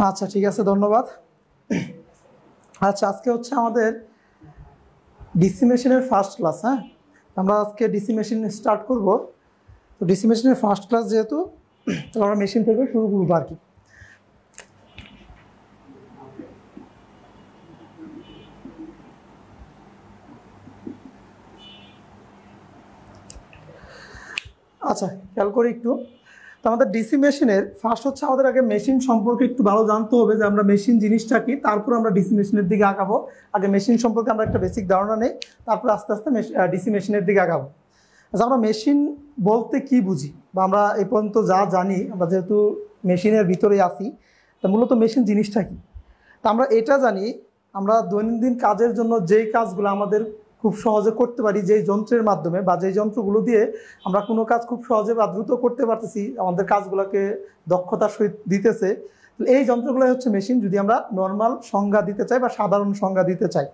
আচ্ছা ঠিক আছে, ধন্যবাদ। আচ্ছা, আজকে হচ্ছে আমাদের ডিসি মেশিনের ফার্স্ট ক্লাস। হ্যাঁ, আমরা আজকে ডিসি মেশিন স্টার্ট করব। তো ডিসি মেশিনের ফার্স্ট ক্লাস যেহেতু, তো আমরা মেশিন থেকে শুরু করবো আর কি। আচ্ছা, খেয়াল করি একটু। তো আমাদের ডিসি মেশিনের ফার্স্ট হচ্ছে আমাদের আগে মেশিন সম্পর্কে একটু ভালো জানতে হবে, যে আমরা মেশিন জিনিসটা কি, তারপর আমরা ডিসি মেশিনের দিকে আগাবো। আগে মেশিন সম্পর্কে আমরা একটা বেসিক ধারণা নেই, তারপর আস্তে আস্তে ডিসি মেশিনের দিকে আগাবো। আচ্ছা, আমরা মেশিন বলতে কি বুঝি, বা আমরা এই পর্যন্ত যা জানি, আমরা যেহেতু মেশিনের ভিতরে আছি, তা মূলত মেশিন জিনিসটা কি। তা আমরা এটা জানি, আমরা দৈনন্দিন কাজের জন্য যেই কাজগুলো আমাদের খুব সহজে করতে পারি, যেই যন্ত্রের মাধ্যমে বা যেই যন্ত্রগুলো দিয়ে আমরা কোনো কাজ খুব সহজে বা দ্রুত করতে পারতেছি, আমাদের কাজগুলোকে দক্ষতার সহিত দিতেছে, এই যন্ত্রগুলো হচ্ছে মেশিন, যদি আমরা নর্মাল সংজ্ঞা দিতে চাই বা সাধারণ সংজ্ঞা দিতে চাই।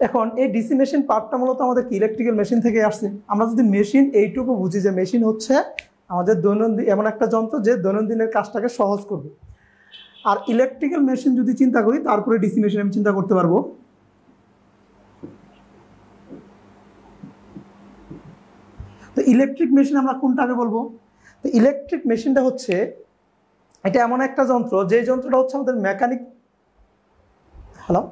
এখন এই ডিসি মেশিন পার্টটা মূলত আমাদের ইলেকট্রিক্যাল মেশিন থেকে আসছে। আমরা যদি মেশিন এইটুকু বুঝি যে মেশিন হচ্ছে আমাদের দৈনন্দিন এমন একটা যন্ত্র যে দৈনন্দিনের কাজটাকে সহজ করবে। আর ইলেকট্রিক্যাল মেশিন যদি চিন্তা করি, তারপরে ডিসি মেশিন আমি চিন্তা করতে পারবো। তো ইলেকট্রিক মেশিন আমরা কোনটাকে বলবো? তো ইলেকট্রিক মেশিনটা হচ্ছে, এটা এমন একটা যন্ত্র, যে যন্ত্রটা হচ্ছে আমাদের মেকানিক। হ্যালো,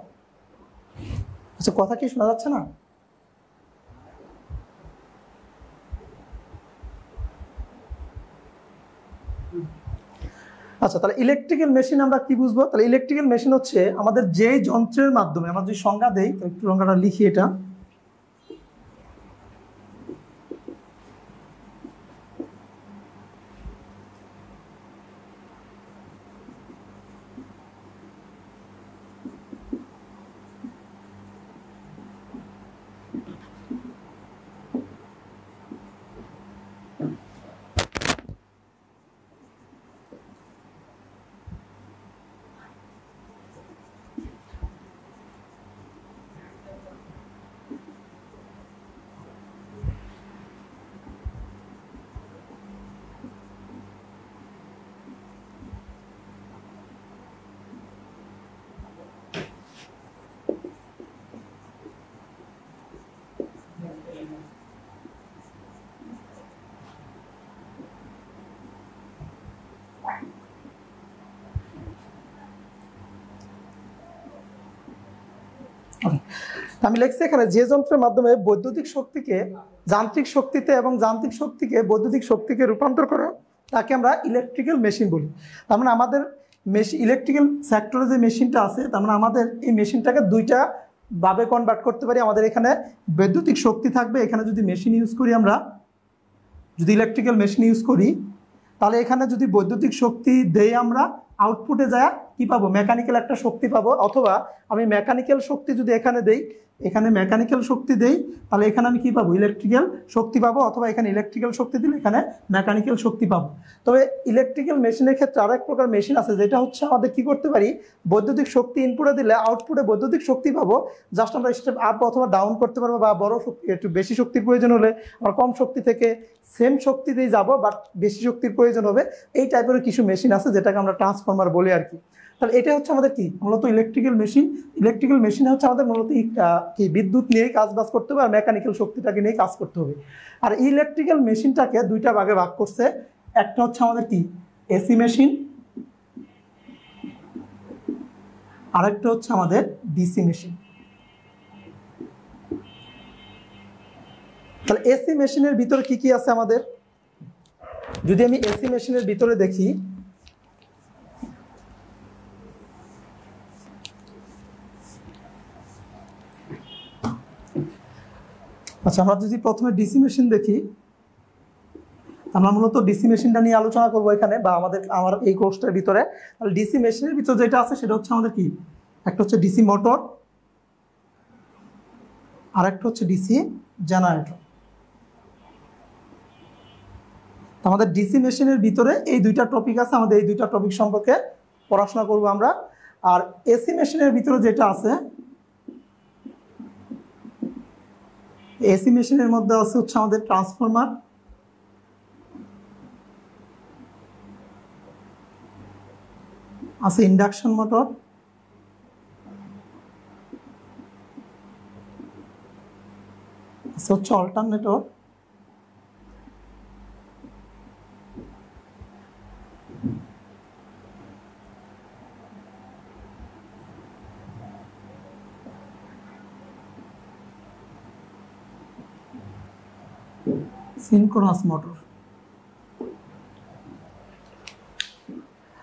আচ্ছা, কথা কি শোনা যাচ্ছে না? আচ্ছা, তাহলে ইলেকট্রিক্যাল মেশিন আমরা কি বুঝবো? তাহলে ইলেকট্রিক্যাল মেশিন হচ্ছে আমাদের যে যন্ত্রের মাধ্যমে, আমরা যদি সংজ্ঞা দেই, একটু সংজ্ঞাটা লিখি এটা। আমি লিখছি এখানে, যে যন্ত্রের মাধ্যমে বৈদ্যুতিক শক্তিকে যান্ত্রিক শক্তিতে এবং যান্ত্রিক শক্তিকে বৈদ্যুতিক শক্তিকে রূপান্তর করা, তাকে আমরা ইলেকট্রিক্যাল মেশিন বলি। তার মানে আমাদের ইলেকট্রিক্যাল সেক্টরে যে মেশিনটা আছে, তার মানে আমাদের এই মেশিনটাকে দুইটা ভাবে কনভার্ট করতে পারি। আমাদের এখানে বৈদ্যুতিক শক্তি থাকবে, এখানে যদি মেশিন ইউজ করি, আমরা যদি ইলেকট্রিক্যাল মেশিন ইউজ করি, তাহলে এখানে যদি বৈদ্যুতিক শক্তি দেই, আমরা আউটপুটে যায় কি পাবো? মেকানিক্যাল একটা শক্তি পাবো। অথবা আমি মেকানিক্যাল শক্তি যদি এখানে দেই, এখানে মেকানিক্যাল শক্তি দেই, তাহলে এখানে আমি কি পাবো? ইলেকট্রিক্যাল শক্তি পাবো। অথবা এখানে ইলেকট্রিক্যাল শক্তি দিলে এখানে মেকানিক্যাল শক্তি পাবো। তবে ইলেকট্রিক্যাল মেশিনের ক্ষেত্রে আরেক প্রকার মেশিন আছে, যেটা হচ্ছে আমাদের কি করতে পারি, বৈদ্যুতিক শক্তি ইনপুটে দিলে আউটপুটে বৈদ্যুতিক শক্তি পাবো। জাস্ট আমরা স্টেপ আপ অথবা ডাউন করতে পারবো, বা বড় শক্তি, একটু বেশি শক্তির প্রয়োজন হলে আমরা কম শক্তি থেকে সেম শক্তি দিয়ে যাবো, বাট বেশি শক্তির প্রয়োজন হবে। এই টাইপের কিছু মেশিন আছে, যেটাকে আমরা ট্রান্সফরমার বলি আর কি। তাহলে এটা হচ্ছে আমাদের কি, মূলত ইলেকট্রিক্যাল মেশিন। ইলেকট্রিক্যাল মেশিনে হচ্ছে আমাদের মূলত কি বিদ্যুৎ নিয়েই কাজ বাজ করতে হবে, আর মেকানিক্যাল শক্তিটাকে নিয়ে কাজ করতে হবে। আর ইলেকট্রিক্যাল মেশিনটাকে দুইটা ভাগে ভাগ করছে। একটা হচ্ছে আমাদের কি এসি মেশিন, আরেকটা হচ্ছে আমাদের ডিসি মেশিন। তাহলে এসি মেশিনের ভিতরে কি কি আছে আমাদের? যদি আমি এসি মেশিনের ভিতরে দেখি, আচ্ছা, আমরা যদি প্রথমে ডিসি মেশিন দেখি, আমরা মূলত ডিসি মেশিনটা নিয়ে আলোচনা করবো এখানে, বা আমার এই কোর্সটার ভিতরে। তাহলে ডিসি মেশিনের ভিতরে যেটা আছে সেটা হচ্ছে আমাদের কি, একটা হচ্ছে ডিসি মোটর, আর একটা হচ্ছে ডিসি জেনারেটর। আমাদের ডিসি মেশিনের ভিতরে এই দুইটা টপিক আছে, আমাদের এই দুইটা টপিক সম্পর্কে পড়াশোনা করব আমরা। আর এসি মেশিনের ভিতরে যেটা আছে, এসি মেশিনের মধ্যে আছে হচ্ছে আমাদের ট্রান্সফরমার, আছে ইন্ডাকশন মোটর, আছে হচ্ছে অল্টারনেটর, সিনক্রোনাস মোটর।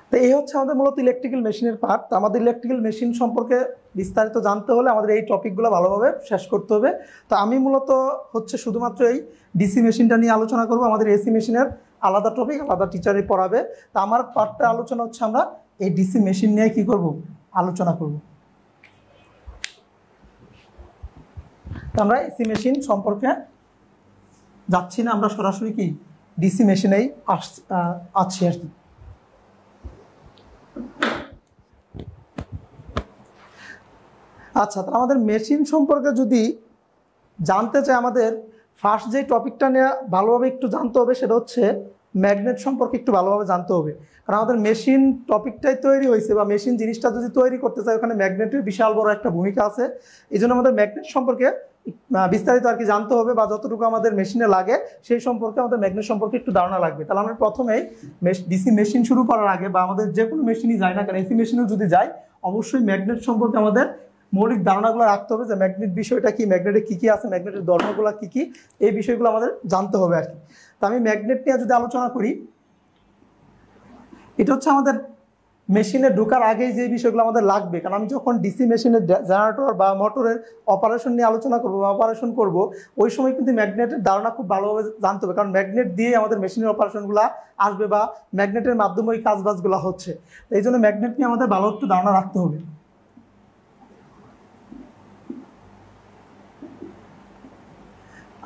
তো এই হচ্ছে আমাদের মূলত ইলেকট্রিক্যাল মেশিনের পার্ট। আমাদের ইলেকট্রিক্যাল মেশিন সম্পর্কে বিস্তারিত জানতে হলে আমাদের এই টপিকগুলো ভালোভাবে শেষ করতে হবে। তো আমি মূলত হচ্ছে শুধুমাত্র এই ডিসি মেশিনটা নিয়ে আলোচনা করব। আমাদের এসি মেশিনের আলাদা টপিক, আলাদা টিচারই পড়াবে। তো আমার পার্টটা আলোচনা হচ্ছে আমরা এই ডিসি মেশিন নিয়ে কি করব, আলোচনা করব। তো আমরা এসি মেশিন সম্পর্কে যাচ্ছি না, আমরা সরাসরি কি ডিসি মেশিনেই আছি আর কি। আচ্ছা, তাহলে আমাদের মেশিন সম্পর্কে যদি জানতে চাই, আমাদের ফার্স্ট যে টপিকটা নিয়ে ভালোভাবে একটু জানতে হবে সেটা হচ্ছে ম্যাগনেট সম্পর্কে একটু ভালোভাবে জানতে হবে। কারণ আমাদের মেশিন টপিকটাই তৈরি হয়েছে, বা মেশিন জিনিসটা যদি তৈরি করতে চাই ওখানে ম্যাগনেটের বিশাল বড় একটা ভূমিকা আছে। এই জন্য আমাদের ম্যাগনেট সম্পর্কে বিস্তারিত আর কি জানতে হবে, বা যতটুকু আমাদের মেশিনে লাগে সেই সম্পর্কে আমাদের ম্যাগনেট সম্পর্কে একটু ধারণা লাগবে। তাহলে আমরা প্রথমেই ডিসি মেশিন শুরু করার আগে, বা আমাদের যে কোনো মেশিনই যায় না কেন, এসি মেশিনেও যদি যাই, অবশ্যই ম্যাগনেট সম্পর্কে আমাদের মৌলিক ধারণাগুলো রাখতে হবে, যে ম্যাগনেট বিষয়টা কি, ম্যাগনেটে কী কী আছে, ম্যাগনেটের ধর্মগুলো কী কী, এই বিষয়গুলো আমাদের জানতে হবে আর কি। তো আমি ম্যাগনেট নিয়ে যদি আলোচনা করি, এটা হচ্ছে আমাদের মেশিনে ঢোকার আগেই যে বিষয়গুলো আমাদের লাগবে। কারণ আমি যখন ডিসি মেশিনের জেনারেটর বা মোটরের অপারেশন নিয়ে আলোচনা করব বা অপারেশন করব, ওই সময় কিন্তু ম্যাগনেটের ধারণা খুব ভালোভাবে জানতে হবে। কারণ ম্যাগনেট দিয়ে আমাদের মেশিনের অপারেশনগুলো আসবে, বা ম্যাগনেটের মাধ্যমে ওই কাজবাজগুলো হচ্ছে। এই জন্য ম্যাগনেট নিয়ে আমাদের ভালো একটু ধারণা রাখতে হবে।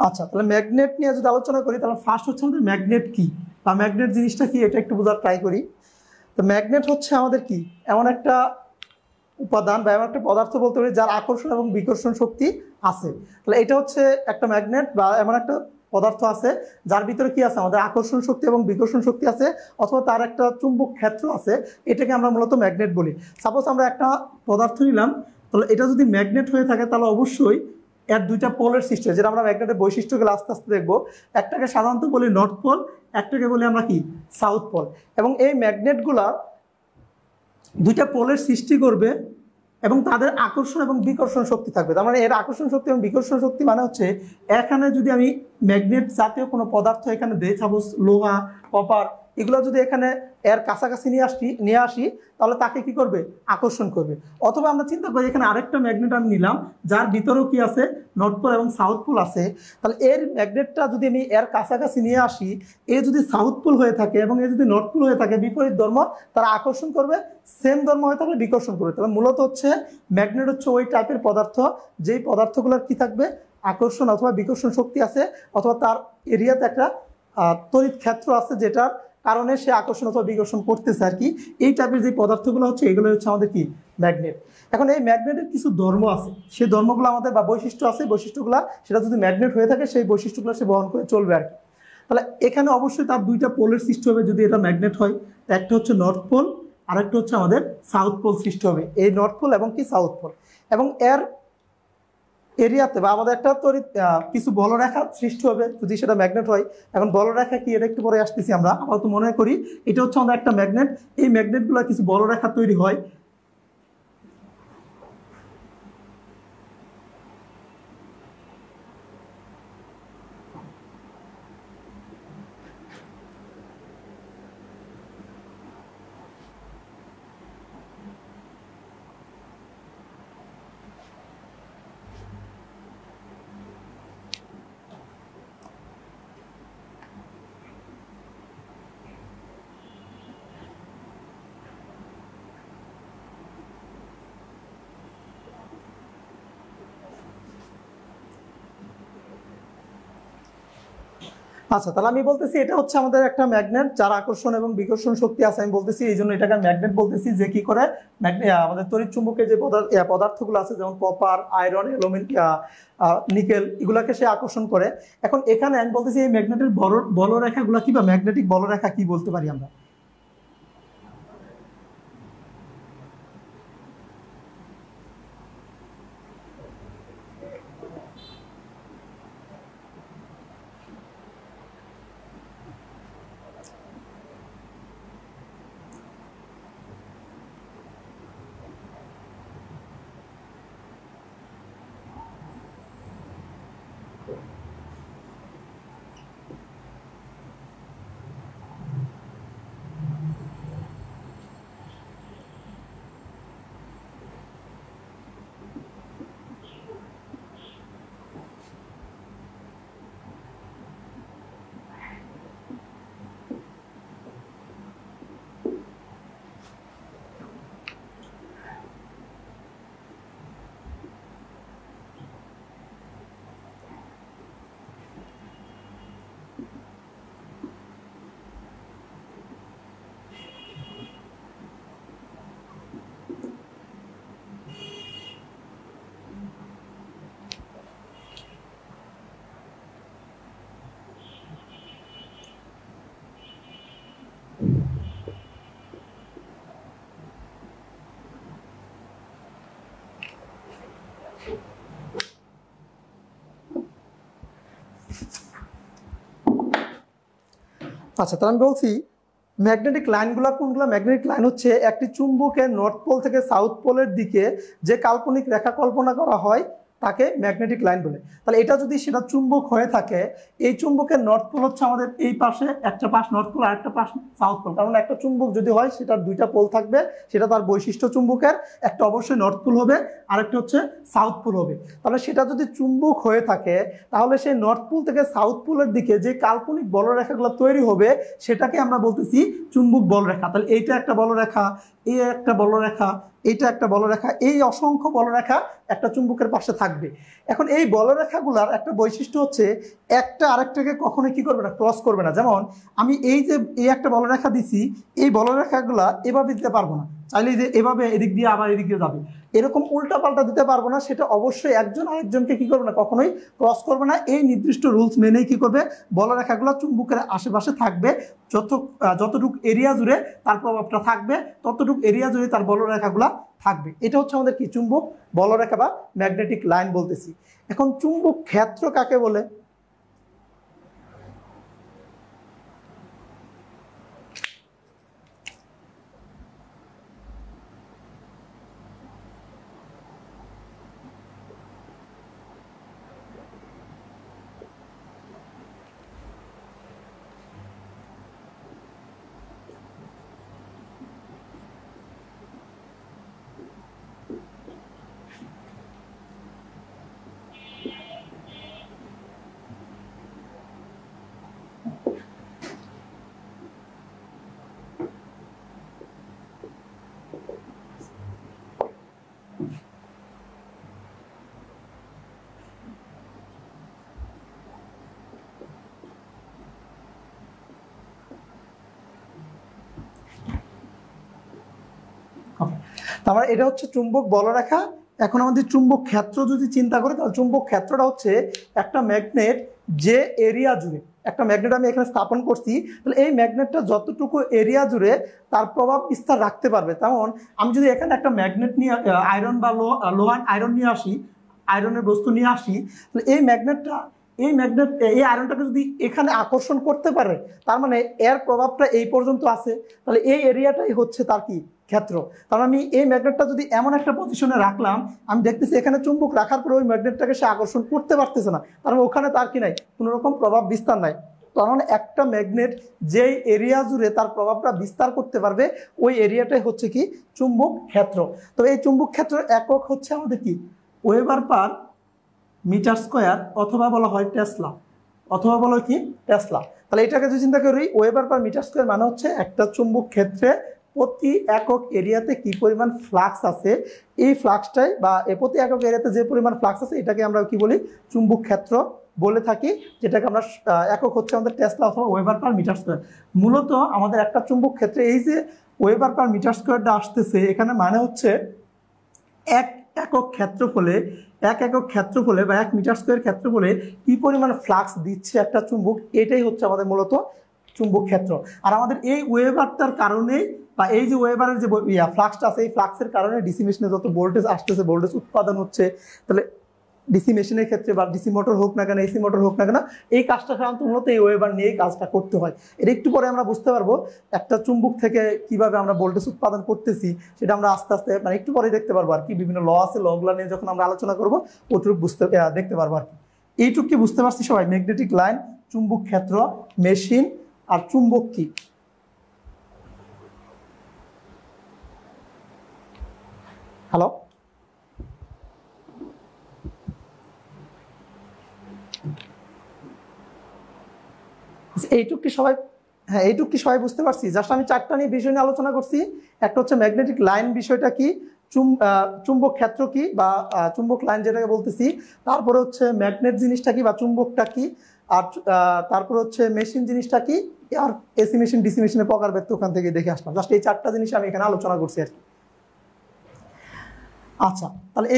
আচ্ছা, তাহলে ম্যাগনেট নিয়ে যদি আলোচনা করি, তাহলে ফার্স্ট হচ্ছে আমাদের ম্যাগনেট কি, বা ম্যাগনেট জিনিসটা কি, এটা একটু বোঝার ট্রাই করি। তো ম্যাগনেট হচ্ছে আমাদের কি, এমন একটা উপাদান বা এমন একটা পদার্থ বলতে পারি যার আকর্ষণ এবং বিকর্ষণ শক্তি আছে। তাহলে এটা হচ্ছে একটা ম্যাগনেট, বা এমন একটা পদার্থ আছে যার ভিতরে কি আছে, আমাদের আকর্ষণ শক্তি এবং বিকর্ষণ শক্তি আছে, অথবা তার একটা চুম্বক ক্ষেত্র আছে। এটাকে আমরা মূলত ম্যাগনেট বলি। সাপোজ আমরা একটা পদার্থ নিলাম, তাহলে এটা যদি ম্যাগনেট হয়ে থাকে তাহলে অবশ্যই এর দুইটা পোলের সৃষ্টি হয়, যেটা আমরা ম্যাগনেটের বৈশিষ্ট্যগুলো আস্তে আস্তে দেখবো। একটাকে সাধারণত বলি নর্থ পোল, একটাকে বলি আমরা কি সাউথ পোল। এবং এই ম্যাগনেটগুলা দুইটা পোলের সৃষ্টি করবে এবং তাদের আকর্ষণ এবং বিকর্ষণ শক্তি থাকবে। তার মানে এর আকর্ষণ শক্তি এবং বিকর্ষণ শক্তি মানে হচ্ছে, এখানে যদি আমি ম্যাগনেট জাতীয় কোনো পদার্থ এখানে দেই, সাপোজ লোহা, কপার, এগুলো যদি এখানে এর কাছাকাছি নিয়ে আসি তাহলে তাকে কি করবে, আকর্ষণ করবে। অথবা আমরা চিন্তা করি এখানে আরেকটা ম্যাগনেট আমি নিলাম, যার ভিতরেও কি আছে, নর্থ পোল এবং সাউথ পোল আছে। তাহলে এর ম্যাগনেটটা যদি আমি এর কাছাকাছি নিয়ে আসি, এ যদি সাউথ পোল হয়ে থাকে এবং এ যদি নর্থ পোল হয়ে থাকে, বিপরীত ধর্ম, তারা আকর্ষণ করবে, সেম ধর্ম হয়ে থাকলে বিকর্ষণ করবে। তাহলে মূলত হচ্ছে ম্যাগনেট হচ্ছে ওই টাইপের পদার্থ যেই পদার্থগুলোর কি থাকবে, আকর্ষণ অথবা বিকর্ষণ শক্তি আছে, অথবা তার এরিয়াতে একটা তড়িৎ ক্ষেত্র আছে যেটার কারণে সে আকর্ষণ অথবা বিকর্ষণ করতেছে আর কি। এই টাইপের যে পদার্থগুলো হচ্ছে, এগুলো হচ্ছে আমাদের কি ম্যাগনেট। এখন এই ম্যাগনেটের কিছু ধর্ম আছে, সেই ধর্মগুলো আমাদের বা বৈশিষ্ট্য আছে, বৈশিষ্ট্যগুলো সেটা যদি ম্যাগনেট হয়ে থাকে সেই বৈশিষ্ট্যগুলো সে বহন করে চলবে আর কি। তাহলে এখানে অবশ্যই তার দুইটা পোলের সৃষ্টি হবে যদি এটা ম্যাগনেট হয়। একটা হচ্ছে নর্থ পোল, আরেকটা হচ্ছে আমাদের সাউথ পোল সৃষ্টি হবে। এই নর্থ পোল এবং কি সাউথ পোল, এবং এর এরিয়াতে বা আমাদের একটা তড়িৎ কিছু বলরেখা সৃষ্টি হবে যদি সেটা ম্যাগনেট হয়। এখন বলরেখা কি, এটা একটু পরে আসতেছি আমরা। আপাতত মনে করি এটা হচ্ছে আমাদের একটা ম্যাগনেট। এই ম্যাগনেটগুলো কিছু বলরেখা তৈরি হয়। আচ্ছা, তাহলে আমি বলতেছি এটা হচ্ছে আমাদের একটা ম্যাগনেট যার আকর্ষণ এবং বিকর্ষণ শক্তি আছে। আমি বলতেছি এই জন্য এটাকে ম্যাগনেট বলতেছি, যে কি করে আমাদের তড়িৎ চুম্বকের যে পদার্থগুলো আছে, যেমন কপার, আয়রন, অ্যালুমিনিয়াম, নিকেল, এগুলাকে সে আকর্ষণ করে। এখন এখানে আমি বলতেছি এই ম্যাগনেটের বলরেখাগুলো কি, বা ম্যাগনেটিক বলরেখা কি বলতে পারি আমরা। আচ্ছা, তাহলে আমি বলছি ম্যাগনেটিক লাইনগুলো কোনগুলো? ম্যাগনেটিক লাইন হচ্ছে একটি চুম্বকের নর্থ পোল থেকে সাউথ পোলের দিকে যে কাল্পনিক রেখা কল্পনা করা হয় তাকে ম্যাগনেটিক লাইন বলে। তাহলে এটা যদি সেটা চুম্বক হয়ে থাকে, এই চুম্বকের নর্থ পোল হচ্ছে আমাদের এই পাশে, একটা পাশ নর্থ পোল আর একটা পাশ সাউথ পোল। কারণ একটা চুম্বক যদি হয় সেটার দুইটা পোল থাকবে, সেটা তার বৈশিষ্ট্য চুম্বকের, একটা অবশ্যই নর্থ পোল হবে আর একটা হচ্ছে সাউথ পোল হবে। তাহলে সেটা যদি চুম্বক হয়ে থাকে তাহলে সেই নর্থ পোল থেকে সাউথ পোলের দিকে যে কাল্পনিক বলরেখাগুলো তৈরি হবে সেটাকে আমরা বলতেছি চুম্বক বলরেখা। তাহলে এইটা একটা বলরেখা, এই একটা বলরেখা, এইটা একটা বলরেখা, এই অসংখ্য বলরেখা একটা চুম্বকের পাশে থাকবে। এখন এই বলরেখাগুলার একটা বৈশিষ্ট্য হচ্ছে একটা আরেকটাকে কখনোই কি করবে না, ক্রস করবে না। যেমন আমি এই যে এই একটা বলরেখা দিছি, এই বলরেখাগুলা এভাবে দিতে পারবো না, চাইলে যে এভাবে এদিক দিয়ে আবার এদিক দিয়ে যাবে, এরকম উল্টা পাল্টা দিতে পারবো না। সেটা অবশ্যই একজন আরেকজনকে কি করবে না, কখনোই ক্রস করবে না। এই নির্দিষ্ট রুলস মেনেই কি করবে, বলরেখাগুলো চুম্বকের আশেপাশে থাকবে। যতটুকু এরিয়া জুড়ে তার প্রভাবটা থাকবে ততটুকু এরিয়া জুড়ে তার বলরেখাগুলো থাকবে। এটা হচ্ছে আমাদের কি, চুম্বক বলরেখা বা ম্যাগনেটিক লাইন বলতেছি। এখন চুম্বক ক্ষেত্র কাকে বলে? তারপরে এটা হচ্ছে চুম্বক বলরেখা। এখন আমাদের চুম্বক ক্ষেত্র যদি চিন্তা করি তাহলে চুম্বক ক্ষেত্রটা হচ্ছে একটা ম্যাগনেট যে এরিয়া জুড়ে, একটা ম্যাগনেট আমি এখানে স্থাপন করছি, তাহলে এই ম্যাগনেটটা যতটুকু এরিয়া জুড়ে তার প্রভাব বিস্তার রাখতে পারবে। তেমন আমি যদি এখানে একটা ম্যাগনেট নিয়ে আয়রন বা লোহার আয়রন নিয়ে আসি, আয়রনের বস্তু নিয়ে আসি, তাহলে এই ম্যাগনেটটা এই আয়রনটাকে যদি এখানে আকর্ষণ করতে পারে, তার মানে এর প্রভাবটা এই পর্যন্ত আছে। তাহলে এই এরিয়াটাই হচ্ছে তার কি, ক্ষেত্র। কারণ আমি এই ম্যাগনেটটা যদি এমন একটা পজিশনে রাখলাম, আমি দেখতেছি এখানে চুম্বক রাখার পরে ওই ম্যাগনেটটাকে সে আকর্ষণ করতে পারতেছে না, কারণ ওখানে তার কি নাই, কোনো রকম প্রভাব বিস্তার নাই। কারণ একটা ম্যাগনেট যেই এরিয়া জুড়ে তার প্রভাবটা বিস্তার করতে পারবে ওই এরিয়াটাই হচ্ছে কি, চুম্বক ক্ষেত্র। তো এই চুম্বক ক্ষেত্রের একক হচ্ছে আমাদের কি, ওয়েবার পার মিটার স্কোয়ার, অথবা বলা হয় টেসলা, অথবা বলা হয় কি, টেসলা। তাহলে এটাকে যদি চিন্তা করি, ওয়েবার পার মিটার স্কোয়ার মানে হচ্ছে একটা চুম্বক ক্ষেত্রে প্রতি একক এরিয়াতে কি পরিমাণ ফ্লাক্স আছে, এই ফ্লাক্সটাই বা প্রতি একক এরিয়াতে যে পরিমাণ ফ্লাক্স আছে এটাকে আমরা কি বলি, চুম্বক ক্ষেত্র বলে থাকি, যেটাকে আমরা একক হচ্ছে আমাদের টেসলা অথবা ওয়েবার পার মিটার স্কোয়ার। মূলত আমাদের একটা চুম্বক ক্ষেত্রে এই যে ওয়েবার পার মিটার স্কোয়ারটা আসতেছে, এখানে মানে হচ্ছে এক একক ক্ষেত্রফলে বা 1 মিটার স্কোয়ার ক্ষেত্রফলে কি পরিমাণ ফ্লাক্স দিচ্ছে একটা চুম্বক, এটাই হচ্ছে আমাদের মূলত চুম্বক ক্ষেত্র। আর আমাদের এই ওয়েবারটার কারণে বা এই যে ওয়েবারের যে ফ্লাক্সটা আছে, এই ফ্লাক্সের কারণে ডিসি মেশিনে যত ভোল্টেজ আসতেছে, ভোল্টেজ উৎপাদন হচ্ছে। তাহলে ডিসি মেশিনের ক্ষেত্রে বা ডিসি মোটর হোক না কেন, এসি মোটর হোক না কেন, এই কাজটা সাধারণত মূলত এই ওয়েবার নিয়েই কাজটা করতে হয়। এটা একটু পরে আমরা বুঝতে পারবো একটা চুম্বক থেকে কিভাবে আমরা ভোল্টেজ উৎপাদন করতেছি, সেটা আমরা আস্তে আস্তে মানে একটু পরে দেখতে পারবো আর কি। বিভিন্ন ল আছে, লগুলো নিয়ে যখন আমরা আলোচনা করবো ওটুকু দেখতে পারবো আর কি। এইটুকু কি বুঝতে পারছি সবাই? ম্যাগনেটিক লাইন, চুম্বক ক্ষেত্র, মেশিন আর চুম্বক কি। হ্যালো, এইটুক কি সবাই, হ্যাঁ এইটুক কি সবাই বুঝতে পারছি? জাস্ট আমি চারটা নিয়ে বিষয় নিয়ে আলোচনা করছি। একটা হচ্ছে ম্যাগনেটিক লাইন বিষয়টা কি, চুম্বক ক্ষেত্র কি বা চুম্বক লাইন যেটাকে বলতেছি, তারপরে হচ্ছে ম্যাগনেট জিনিসটা কি বা চুম্বকটা কি, আর তারপরে হচ্ছে মেশিন জিনিসটা কি, আর এসি মেশিন ডিসি মেশিনের প্রকারভেদ ওখান থেকে দেখে আসলাম। জাস্ট এই চারটা জিনিস আমি এখানে আলোচনা করছি আর কি। আচ্ছা, তাহলে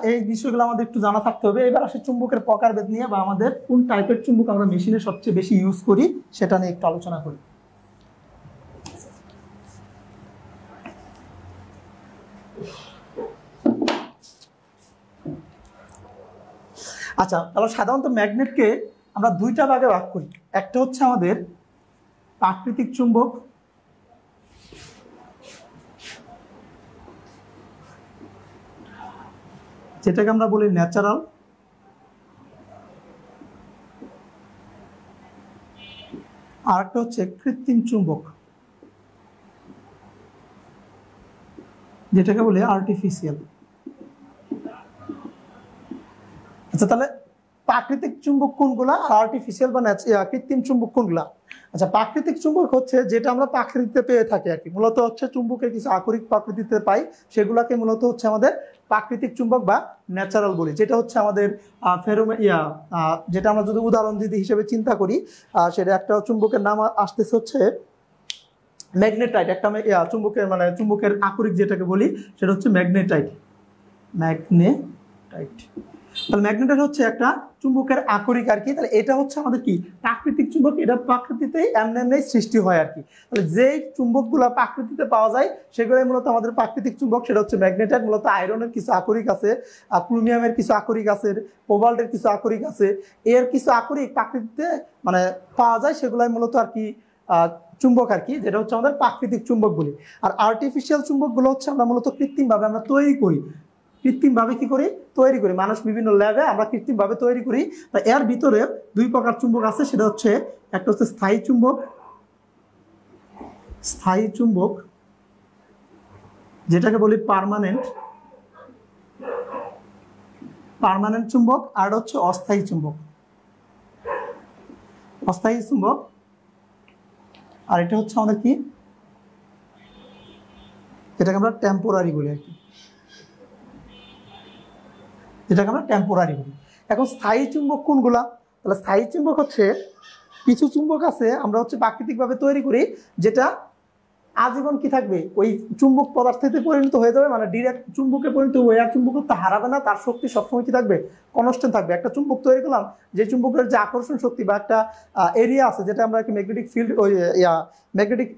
এই বিষয়গুলো আমাদের একটু জানা থাকতে হবে। এবার আসে চুম্বকের প্রকারভেদ নিয়ে, বা আমাদের কোন টাইপের চুম্বক আমরা মেশিনে সবচেয়ে বেশি ইউজ করি সেটা নিয়ে একটু আলোচনা করি। আচ্ছা, তাহলে সাধারণত ম্যাগনেটকে আমরা দুইটা ভাগে ভাগ করি। একটা হচ্ছে আমাদের প্রাকৃতিক চুম্বক, যেটাকে আমরা বলি ন্যাচারাল, আর একটা হচ্ছে কৃত্রিম চুম্বক, যেটাকে বলি আর্টিফিশিয়াল। আচ্ছা, তাহলে প্রাকৃতিক চুম্বক কোনগুলা আর আর্টিফিশিয়াল বা কৃত্রিম চুম্বক কোনগুলা? আচ্ছা, প্রাকৃতিক চুম্বক হচ্ছে যেটা আমরা প্রাকৃতিতে পেয়ে থাকি আর কি, মূলত হচ্ছে চুম্বকের কিছু আকরিক প্রকৃতিতে পাই, সেগুলাকে মূলত হচ্ছে আমাদের প্রাকৃতিক চুম্বক বা ন্যাচারাল বলি। যেটা হচ্ছে আমাদের যেটা আমরা যদি উদাহরণ যদি হিসেবে চিন্তা করি, সেটা একটা চুম্বকের নাম আসতেছে হচ্ছে ম্যাগনেটাইট। একটা চুম্বকের চুম্বকের আকরিক যেটাকে বলি সেটা হচ্ছে ম্যাগনেটাইট। তাহলে ম্যাগনেটাইট হচ্ছে একটা চুম্বকের আকরিক আর কি। তাহলে এটা হচ্ছে আমাদের কি প্রাকৃতিক চুম্বক, এটা প্রাকৃতিতেই এমনি সৃষ্টি হয় আর কি। তাহলে যে চুম্বকগুলো প্রাকৃতিতে পাওয়া যায় সেগুলোই মূলত আমাদের প্রাকৃতিক চুম্বক। সেটা হচ্ছে ম্যাগনেটাইট, মূলত আয়রনের কিছু আকরিক আছে, ক্রোমিয়ামের কিছু আকরিক আছে, কোবাল্টের কিছু আকরিক আছে, এর কিছু আকরিক প্রাকৃতিতে পাওয়া যায়, সেগুলাই মূলত আর কি চুম্বক আর কি, যেটা হচ্ছে আমাদের প্রাকৃতিক চুম্বক বলি। আর আর্টিফিশিয়াল চুম্বকগুলো হচ্ছে আমরা মূলত কৃত্রিমভাবে আমরা তৈরি করি। কৃত্রিমভাবে কি করি? তৈরি করি। মানুষ বিভিন্ন ল্যাবে আমরা কৃত্রিমভাবে তৈরি করি। তা এর ভিতরে দুই প্রকার চুম্বক আছে, সেটা হচ্ছে একটা হচ্ছে স্থায়ী চুম্বক, যেটাকে বলি পার্মানেন্ট চুম্বক, আর হচ্ছে অস্থায়ী চুম্বক। আর এটা হচ্ছে আমাদের কি, এটাকে আমরা টেম্পোরারি বলি আর কি, এখন স্থায়ী চুম্বক কোনগুলা? তাহলে স্থায়ী চুম্বক হচ্ছে কিছু চুম্বক আছে আমরা হচ্ছে প্রাকৃতিকভাবে তৈরি করি, যেটা আজীবন কি থাকবে, ওই চুম্বক পদার্থতে পরিণত হয়ে যাবে, ডিরেক্ট চুম্বকে পরিণত হয়ে আর চুম্বকত্ব হারাবে না, তার শক্তি সবসময় কি থাকবে, কনস্ট্যান্ট থাকবে। একটা চুম্বক তৈরি করলাম, যে চুম্বকের যে আকর্ষণ শক্তি বা একটা এরিয়া আছে, যেটা আমরা ম্যাগনেটিক ফিল্ড ম্যাগনেটিক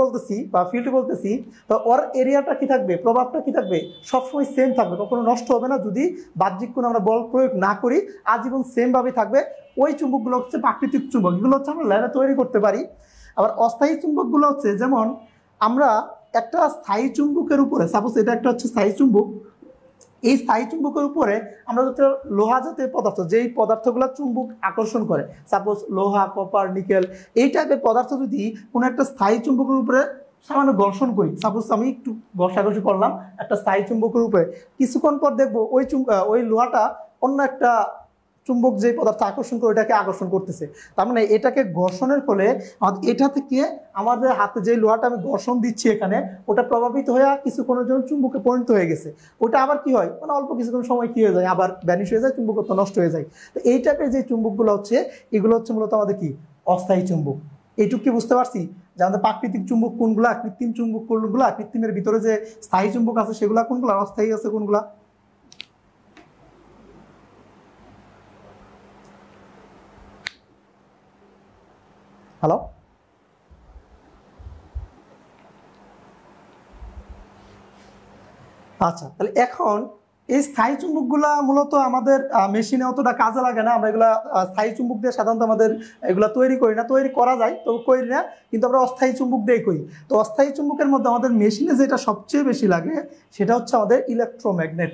বলতেছি বা ফিল্ড বলতেছি, তো ওর এরিয়াটা কি থাকবে, প্রভাবটা কি থাকবে, সবসময় সেম থাকবে, কখনো নষ্ট হবে না যদি বাহ্যিক কোনো আমরা বল প্রয়োগ না করি, আজীবন সেম ভাবে থাকবে। ওই চুম্বকগুলো হচ্ছে প্রাকৃতিক চুম্বক, এগুলো হচ্ছে আমরা ল্যাবে তৈরি করতে পারি। আবার অস্থায়ী চুম্বকগুলো হচ্ছে, যেমন আমরা একটা স্থায়ী চুম্বকের উপরে, সাপোজ এটা একটা হচ্ছে স্থায়ী চুম্বক, এই স্থায়ী চুম্বকের উপরে আমরা হচ্ছে লোহা জাতীয় পদার্থ, যেই পদার্থগুলো চুম্বক আকর্ষণ করে, সাপোজ লোহা, কপার, নিকেল, এই টাইপের পদার্থ যদি কোনো একটা স্থায়ী চুম্বকের উপরে সামান্য ঘর্ষণ করি, সাপোজ আমি একটু ঘষাঘষি করলাম একটা স্থায়ী চুম্বকের উপরে, কিছুক্ষণ পর দেখবো ওই লোহাটা অন্য একটা চুম্বক যে পদার্থ আকর্ষণ করে ওটাকে আকর্ষণ করতেছে। তার মানে এটাকে ঘর্ষণের ফলে এটা থেকে আমাদের হাতে যে লোহাটা আমি ঘর্ষণ দিচ্ছি এখানে, ওটা প্রভাবিত হয়ে কিছুক্ষণের জন্য চুম্বকে পরিণত হয়ে গেছে। ওটা আবার কি হয়, অল্প কিছুক্ষণ সময় কি হয়ে যায়, আবার ভ্যানিশ হয়ে যায়, চুম্বকত্ব নষ্ট হয়ে যায়। তো এই টাইপের যে চুম্বকগুলো হচ্ছে, এগুলো হচ্ছে মূলত আমাদের কি অস্থায়ী চুম্বক। এইটুকু কি বুঝতে পারছি যে আমাদের প্রাকৃতিক চুম্বক কোনগুলা, কৃত্রিম চুম্বক কোনগুলা, কৃত্রিমের ভিতরে যে স্থায়ী চুম্বক আছে সেগুলা কোনগুলা, অস্থায়ী আছে কোনগুলা? হ্যালো, আচ্ছা, তাহলে এখন এই স্থায়ী চুম্বকগুলা মূলত আমাদের মেশিনে অতটা কাজে লাগে না। আমরা এগুলা স্থায়ী চুম্বক দিয়ে সাধারণত আমাদের এগুলা তৈরি করি না, তৈরি করা যায় তো করি না, কিন্তু আমরা অস্থায়ী চুম্বক দিয়ে করি। তো অস্থায়ী চুম্বকের মধ্যে আমাদের মেশিনে যেটা সবচেয়ে বেশি লাগে সেটা হচ্ছে আমাদের ইলেকট্রোম্যাগনেট।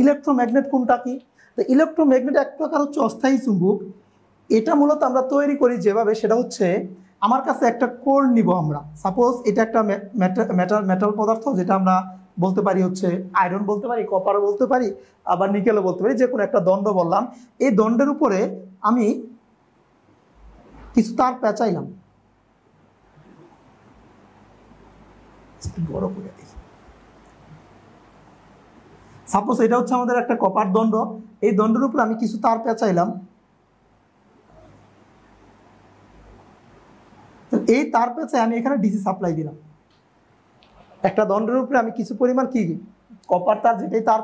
ইলেকট্রোম্যাগনেট কোনটা কি? তো ইলেকট্রোম্যাগনেট এক প্রকার হচ্ছে অস্থায়ী চুম্বক। এটা মূলত আমরা তৈরি করি যেভাবে, সেটা হচ্ছে আমার কাছে একটা কোর নিব আমরা, সাপোজ এটা একটা মেটাল পদার্থ, যেটা আমরা বলতে পারি হচ্ছে আয়রন বলতে পারি, কপার বলতে পারি, আবার নিকেলও বলতে পারি, যে কোনো একটা দণ্ড বললাম। এই দণ্ডের উপরে আমি কিছু তার পেঁচাইলাম, বড় করে দেখি, সাপোজ এটা হচ্ছে আমাদের একটা কপার দণ্ড, এই দণ্ডের উপরে আমি কিছু তার পেঁচাইলাম, এই তার পেঁচে আমি এখানে ডিসি সাপ্লাই দিলাম। একটা দণ্ডের উপরে আমি কিছু পরিমাণ কি কপার তার, যেটাই তার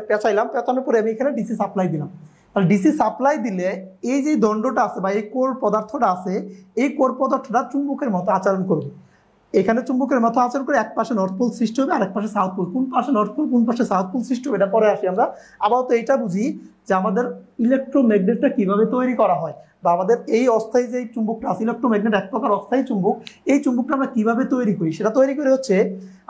পেঁচাইলাম, পেঁচানোর পরে আমি এখানে ডিসি সাপ্লাই দিলাম। তাহলে ডিসি সাপ্লাই দিলে এই যে দণ্ডটা আছে বা এই কোর পদার্থটা আছে, এই কোর পদার্থটা চুম্বকের মতো আচরণ করবে। এখানে চুম্বকের মতো আচরণ করে এক পাশে নর্থ পোল সৃষ্টি হবে আর এক পাশে সাউথ পোল। কোন পাশে নর্থ পোল কোন পাশে সাউথ পোল সৃষ্টি হবে এটা পরে আসি আমরা। আপাতত এইটা বুঝি যে আমাদের ইলেকট্রোম্যাগনেটটা কিভাবে তৈরি করা হয়, বা আমাদের এই অস্থায়ী যে চুম্বকটা আছে, ইলেকট্রোম্যাগনেট এক প্রকার অস্থায়ী চুম্বক, এই চুম্বকটা আমরা কিভাবে তৈরি করি। সেটা তৈরি করে হচ্ছে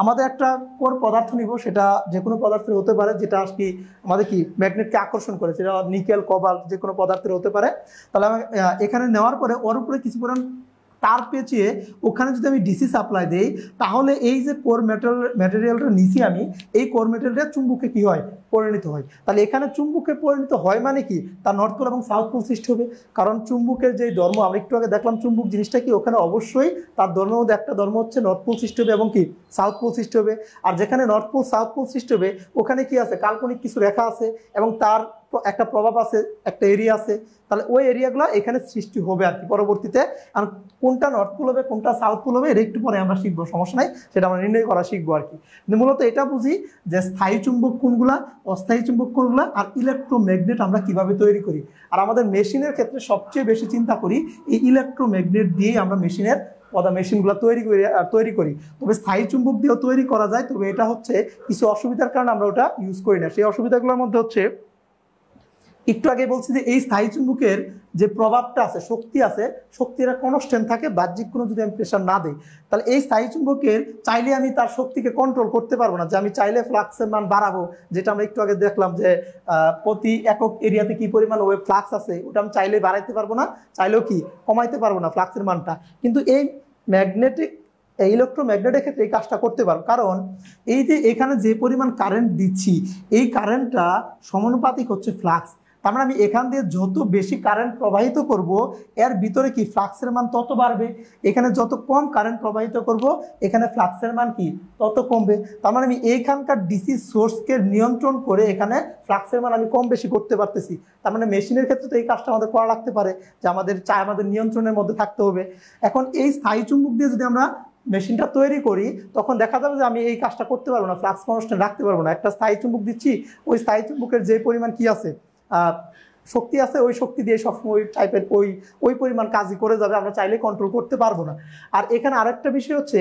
আমাদের একটা কোর পদার্থ নিব, সেটা যে কোনো পদার্থের হতে পারে যেটা আর কি আমাদের কি ম্যাগনেটকে আকর্ষণ করে, সেটা নিকেল কোবাল্ট যে কোনো পদার্থের হতে পারে। তাহলে আমি এখানে নেওয়ার পরে ওর উপরে কিছু পরিমাণ তার পেঁচিয়ে ওখানে যদি আমি ডিসি সাপ্লাই দেই, তাহলে এই যে কোর ম্যাটেরিয়ালটা নিচে আমি এই কোর ম্যাটেরিয়ালটা চুম্বকে কি হয়, পরিণত হয়। তাহলে এখানে চুম্বকে পরিণত হয় মানে কি, তার নর্থ পোল এবং সাউথ পোল সৃষ্টি হবে। কারণ চুম্বকের যে ধর্ম, আমরা একটু আগে দেখলাম চুম্বক জিনিসটা কি, ওখানে অবশ্যই তার ধর্মের মধ্যে একটা ধর্ম হচ্ছে নর্থ পোল সৃষ্টি হবে এবং কি সাউথ পোল সৃষ্টি হবে। আর যেখানে নর্থ পোল সাউথ পোল সৃষ্টি হবে ওখানে কি আছে, কাল্পনিক কিছু রেখা আছে এবং তার একটা প্রভাব আছে, একটা এরিয়া আছে। তাহলে ওই এরিয়াগুলো এখানে সৃষ্টি হবে আর কি পরবর্তীতে। আর কোনটা নর্থ পোল হবে কোনটা সাউথ পোল হবে এটা একটু পরে আমরা শিখবো, সমস্যা নাই, সেটা আমরা নির্ণয় করা শিখবো আর কি। মূলত এটা বুঝি যে স্থায়ী চুম্বক কোনগুলা, অস্থায়ী চুম্বক কোনগুলা, আর ইলেকট্রোম্যাগনেট আমরা কিভাবে তৈরি করি। আর আমাদের মেশিনের ক্ষেত্রে সবচেয়ে বেশি চিন্তা করি এই ইলেকট্রোম্যাগনেট দিয়েই আমরা মেশিনগুলো তৈরি করি। তবে স্থায়ী চুম্বক দিয়েও তৈরি করা যায়, তবে এটা হচ্ছে কিছু অসুবিধার কারণে আমরা ওটা ইউজ করি না। সেই অসুবিধাগুলোর মধ্যে হচ্ছে, একটু আগে বলছি যে এই স্থায়ী চুম্বকের যে প্রভাবটা আছে, শক্তি আছে, শক্তিটা কনস্ট্যান্ট থাকে, বাহ্যিক কোনো যদি আমি প্রেশার না দিই, তাহলে এই স্থায়ী চুম্বকের চাইলে আমি তার শক্তিকে কন্ট্রোল করতে পারবো না। যে আমি চাইলে ফ্লাক্সের মান বাড়াবো, যেটা আমরা একটু আগে দেখলাম যে প্রতি একক এরিয়াতে কি পরিমাণ ওয়েভ ফ্লাক্স আছে, ওটা আমি চাইলে বাড়াইতে পারবো না, চাইলেও কি কমাইতে পারবো না ফ্লাক্সের মানটা। কিন্তু এই ইলেকট্রোম্যাগনেটের ক্ষেত্রে এই কাজটা করতে পারো, কারণ এই যে এখানে যে পরিমাণ কারেন্ট দিচ্ছি এই কারেন্টটা সমানুপাতিক হচ্ছে ফ্লাক্স। তার মানে আমি এখান দিয়ে যত বেশি কারেন্ট প্রবাহিত করব এর ভিতরে কি ফ্লাক্সের মান তত বাড়বে, এখানে যত কম কারেন্ট প্রবাহিত করব এখানে ফ্লাক্সের মান কি তত কমবে। তার মানে আমি এইখানকার ডিসি সোর্সকে নিয়ন্ত্রণ করে এখানে ফ্লাক্সের মান আমি কম বেশি করতে পারতেছি। তার মানে মেশিনের ক্ষেত্রে তো এই কাজটা আমাদের করা লাগতে পারে, যে আমাদের নিয়ন্ত্রণের মধ্যে থাকতে হবে। এখন এই স্থায়ী চুম্বক দিয়ে যদি আমরা মেশিনটা তৈরি করি তখন দেখা যাবে যে আমি এই কাজটা করতে পারবো না, ফ্লাক্স কনস্ট্যান্ট রাখতে পারবো না। একটা স্থায়ী চুম্বক দিচ্ছি, ওই স্থায়ী চুম্বকের যে পরিমাণ কি আছে, শক্তি আছে, ওই শক্তি দিয়ে সবসময় ওই টাইপের ওই পরিমাণ কাজই করে যাবে, আমরা চাইলে কন্ট্রোল করতে পারবো না। আর এখানে আরেকটা বিষয় হচ্ছে,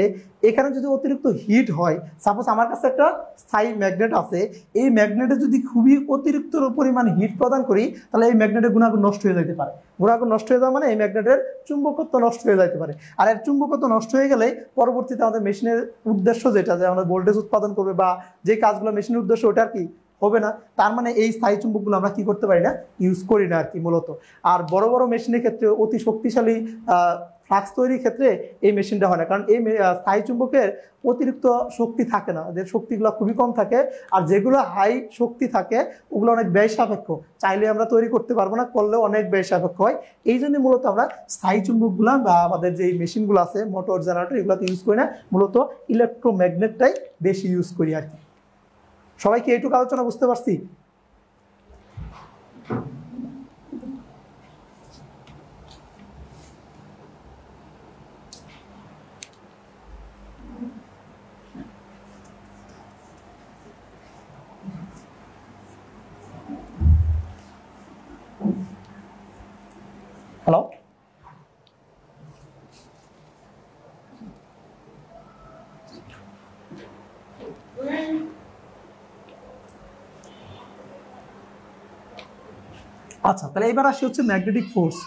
এখানে যদি অতিরিক্ত হিট হয়, সাপোজ আমার কাছে একটা স্থায়ী ম্যাগনেট আছে, এই ম্যাগনেটে যদি খুবই অতিরিক্ত পরিমাণ হিট প্রদান করি তাহলে এই ম্যাগনেটের গুণাগুণ নষ্ট হয়ে যেতে পারে। গুণাগুণ নষ্ট হয়ে যাওয়া মানে এই ম্যাগনেটের চুম্বকত্ব নষ্ট হয়ে যেতে পারে। আর এর চুম্বকত্ব নষ্ট হয়ে গেলে পরবর্তীতে আমাদের মেশিনের উদ্দেশ্য যেটা, যে আমাদের ভোল্টেজ উৎপাদন করবে বা যে কাজগুলো মেশিনের উদ্দেশ্য, ওটা আর কি হবে না। তার মানে এই স্থায়ী চুম্বকগুলো আমরা কি করতে পারি না, ইউজ করি না আর কি মূলত। আর বড় বড় মেশিনের ক্ষেত্রে অতি শক্তিশালী ফ্লাক্স তৈরির ক্ষেত্রে এই মেশিনটা হয় না, কারণ এই স্থায়ী চুম্বকের অতিরিক্ত শক্তি থাকে না, এদের শক্তিগুলো খুবই কম থাকে। আর যেগুলো হাই শক্তি থাকে ওগুলো অনেক ব্যয় সাপেক্ষ, চাইলে আমরা তৈরি করতে পারবো না, করলেও অনেক ব্যয় সাপেক্ষ হয়। এই জন্য মূলত আমরা স্থায়ী চুম্বকগুলো বা আমাদের যে মেশিনগুলো আছে মোটর জেনারেটর এগুলোতে ইউজ করি না, মূলত ইলেকট্রোম্যাগনেটটাই বেশি ইউজ করি আর কি। সবাই কি এইটুকু আলোচনা বুঝতে পারছি? হ্যালো, আচ্ছা, তাহলে এবার আসি হচ্ছে ম্যাগনেটিক ফোর্স।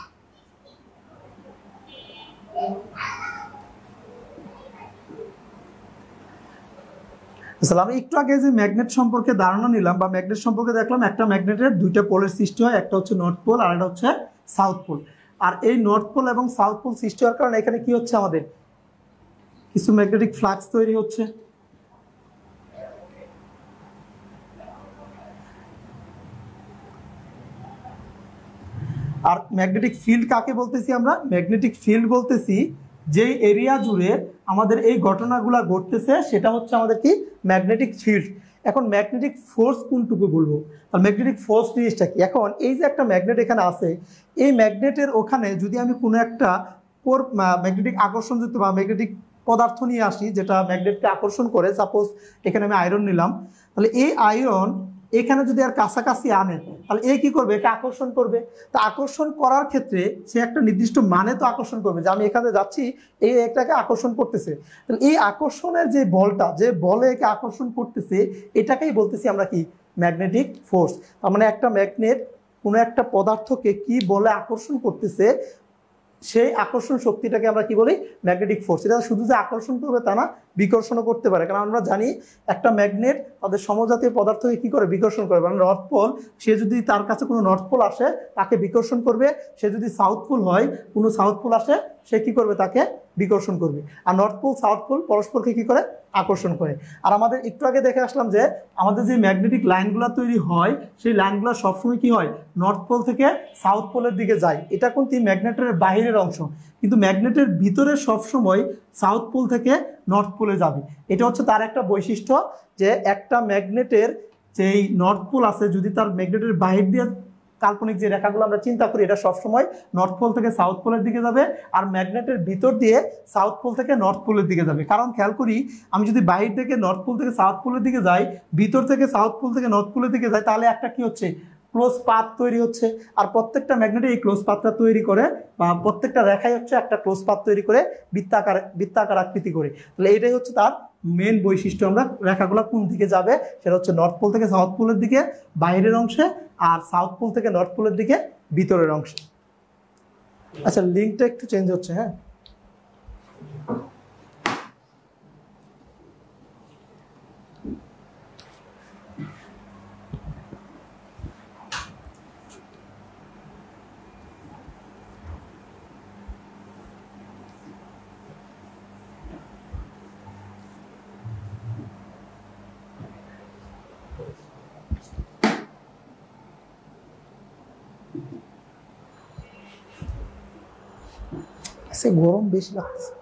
আমি একটু আগে যে ম্যাগনেট সম্পর্কে ধারণা নিলাম বা ম্যাগনেট সম্পর্কে দেখলাম, একটা ম্যাগনেটের দুইটা পোলের সৃষ্টি হয়, একটা হচ্ছে নর্থ পোল আর একটা হচ্ছে সাউথ পোল। আর এই নর্থ পোল এবং সাউথ পোল সৃষ্টি হওয়ার কারণে এখানে কি হচ্ছে, আমাদের কিছু ম্যাগনেটিক ফ্লাক্স তৈরি হচ্ছে। আর ম্যাগনেটিক ফিল্ড কাকে বলতেছি আমরা? ম্যাগনেটিক ফিল্ড বলতেছি যেই এরিয়া জুড়ে আমাদের এই ঘটনাগুলো ঘটতেছে সেটা হচ্ছে আমাদের কি, ম্যাগনেটিক ফিল্ড। এখন ম্যাগনেটিক ফোর্স কোনটুকু বলবো, আর ম্যাগনেটিক ফোর্স জিনিসটা কি? এখন এই যে একটা ম্যাগনেট এখানে আছে, এই ম্যাগনেটের ওখানে যদি আমি কোনো একটা ম্যাগনেটিক আকর্ষণযুক্ত বা ম্যাগনেটিক পদার্থ নিয়ে আসি যেটা ম্যাগনেটকে আকর্ষণ করে, সাপোজ এখানে আমি আয়রন নিলাম, তাহলে এই আয়রন এখানে যদি আর কাছাকাছি আনে তাহলে এ কি করবে, একে আকর্ষণ করবে। তা আকর্ষণ করার ক্ষেত্রে সে একটা নির্দিষ্ট মানে তো আকর্ষণ করবে, যে আমি এখানে যাচ্ছি এই এটাকে আকর্ষণ করতেছে। তাহলে এই আকর্ষণের যে বলটা, যে বলে একে আকর্ষণ করতেছে, এটাকেই বলতেছি আমরা কি, ম্যাগনেটিক ফোর্স। তার মানে একটা ম্যাগনেট কোনো একটা পদার্থকে কি বলে আকর্ষণ করতেছে, সেই আকর্ষণ শক্তিটাকে আমরা কি বলি, ম্যাগনেটিক ফোর্স। এটা শুধু যে আকর্ষণ করবে তা না, বিকর্ষণও করতে পারে। কারণ আমরা জানি একটা ম্যাগনেট তাদের সমজাতীয় পদার্থকে কি করে, বিকর্ষণ করে। মানে নর্থ পোল, সে যদি তার কাছে কোনো নর্থ পোল আসে তাকে বিকর্ষণ করবে, সে যদি সাউথ পোল হয়, কোনো সাউথ পোল আসে সে কি করবে, তাকে বিকর্ষণ করবে। আর নর্থ পোল সাউথ পোল পরস্পরকে কি করে, আকর্ষণ করে। আর আমাদের একটু আগে দেখে আসলাম যে আমাদের যে ম্যাগনেটিক লাইনগুলো তৈরি হয়, সেই লাইনগুলো সবসময় কি হয়, নর্থ পোল থেকে সাউথ পোলের দিকে যায়। এটা কিন্তু ম্যাগনেটের বাহিরের অংশ, কিন্তু ম্যাগনেটের ভিতরে সবসময় সাউথ পোল থেকে নর্থ পোলে যাবে। এটা হচ্ছে তার একটা বৈশিষ্ট্য, যে একটা ম্যাগনেটের যেই নর্থ পোল আছে, যদি তার ম্যাগনেটের বাহির দিয়ে কাল্পনিক যে রেখাগুলো আমরা চিন্তা করি, এটা সবসময় নর্থ পোল থেকে সাউথ পোলের দিকে যাবে, আর ম্যাগনেটের ভিতর দিয়ে সাউথ পোল থেকে নর্থ পোলের দিকে যাবে। কারণ খেয়াল করি, আমি যদি বাহির থেকে নর্থ পোল থেকে সাউথ পোলের দিকে যাই, ভিতর থেকে সাউথ পোল থেকে নর্থ পোলের দিকে যাই, তাহলে একটা কি হচ্ছে, ক্লোজ পাথ তৈরি হচ্ছে। আর প্রত্যেকটা ম্যাগনেট এই ক্লোজ পাথটা তৈরি করে, বা প্রত্যেকটা রেখাই হচ্ছে একটা ক্লোজ পাথ তৈরি করে, বৃত্তাকার আকৃতি করে। তাহলে এটাই হচ্ছে তার মেন বৈশিষ্ট্য। আমরা রেখাগুলো কোন দিকে যাবে, সেটা হচ্ছে নর্থ পোল থেকে সাউথ পোলের দিকে বাইরের অংশে, আর সাউথ পোল থেকে নর্থ পোলের দিকে ভিতরের অংশে। আচ্ছা, লিঙ্কটা একটু চেঞ্জ হচ্ছে, হ্যাঁ। সে গরম বেশি লাগতেছে।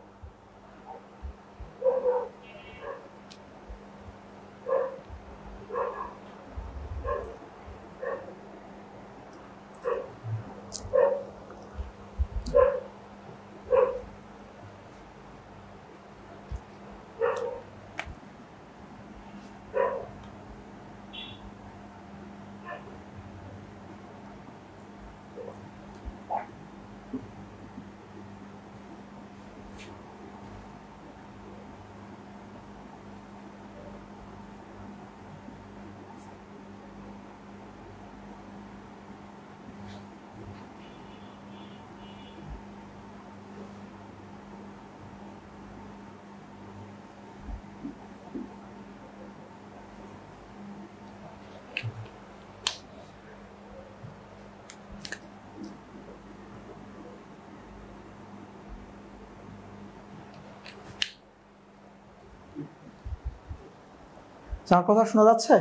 যার কথা শোনা যাচ্ছে?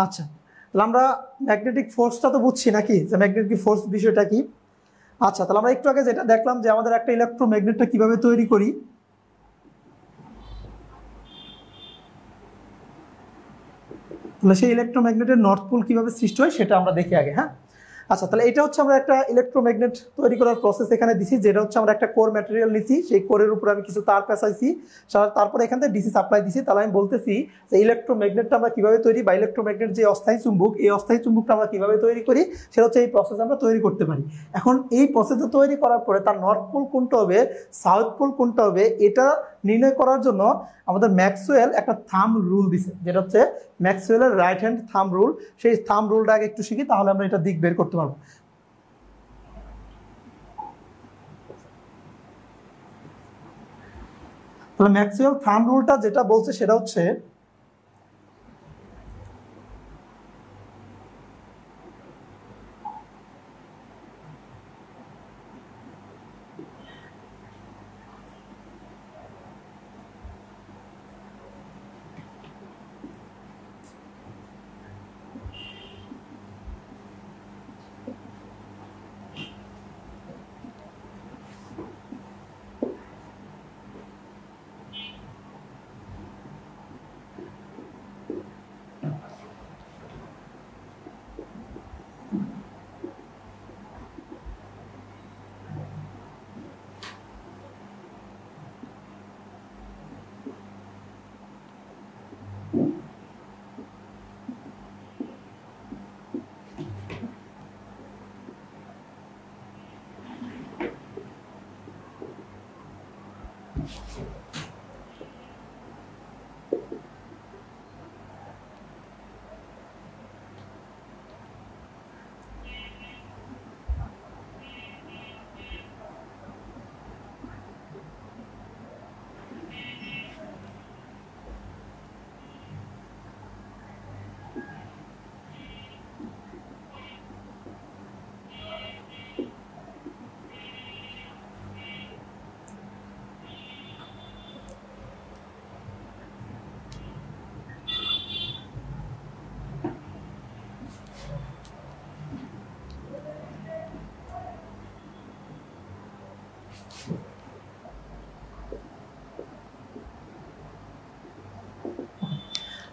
আচ্ছা, তাহলে আমরা ম্যাগনেটিক ফোর্সটা তো বুঝছি নাকি, যে ম্যাগনেটিক ফোর্স বিষয়টা কি। আচ্ছা, তাহলে আমরা একটু আগে যেটা দেখলাম, যে আমাদের একটা ইলেকট্রোম্যাগনেটটা কিভাবে তৈরি করি, তাহলে সেই ইলেকট্রোম্যাগনেটের নর্থ পোল কিভাবে সৃষ্টি হয় সেটা আমরা দেখি আগে, হ্যাঁ। আচ্ছা, তাহলে এটা হচ্ছে আমরা একটা ইলেকট্রোম্যাগনেট তৈরি করার প্রসেস এখানে দিছি, যেটা হচ্ছে আমরা একটা কোর ম্যাটেরিয়াল নিছি, সেই কোরের উপর আমি কিছু তার পেঁচাইছি, তারপরে এখান থেকে ডিসি সাপ্লাই দিছি। তাহলে আমি বলতেছি যে ইলেকট্রোম্যাগনেটটা আমরা কিভাবে তৈরি, বা ইলেকট্রোম্যাগনেট যে অস্থায়ী চুম্বক, এই অস্থায়ী চুম্বকটা আমরা কিভাবে তৈরি করি, সেটা হচ্ছে এই প্রসেস আমরা তৈরি করতে পারি। এখন এই প্রসেসে তৈরি করার পরে তার নর্থ পোল কোনটা হবে, সাউথ পোল কোনটা হবে, এটা নির্ণয় করার জন্য আমাদের ম্যাক্সওয়েল একটা থাম্ব রুল দিছে, যেটা হচ্ছে ম্যাক্সওয়েলের রাইট হ্যান্ড থাম্ব রুল। সেই থাম্ব রুলটা আগে একটু শিখি, তাহলে আমরা এটা দিক বের করতে পারবো। তাহলে ম্যাক্সওয়েল থাম্ব রুলটা যেটা বলছে সেটা হচ্ছে,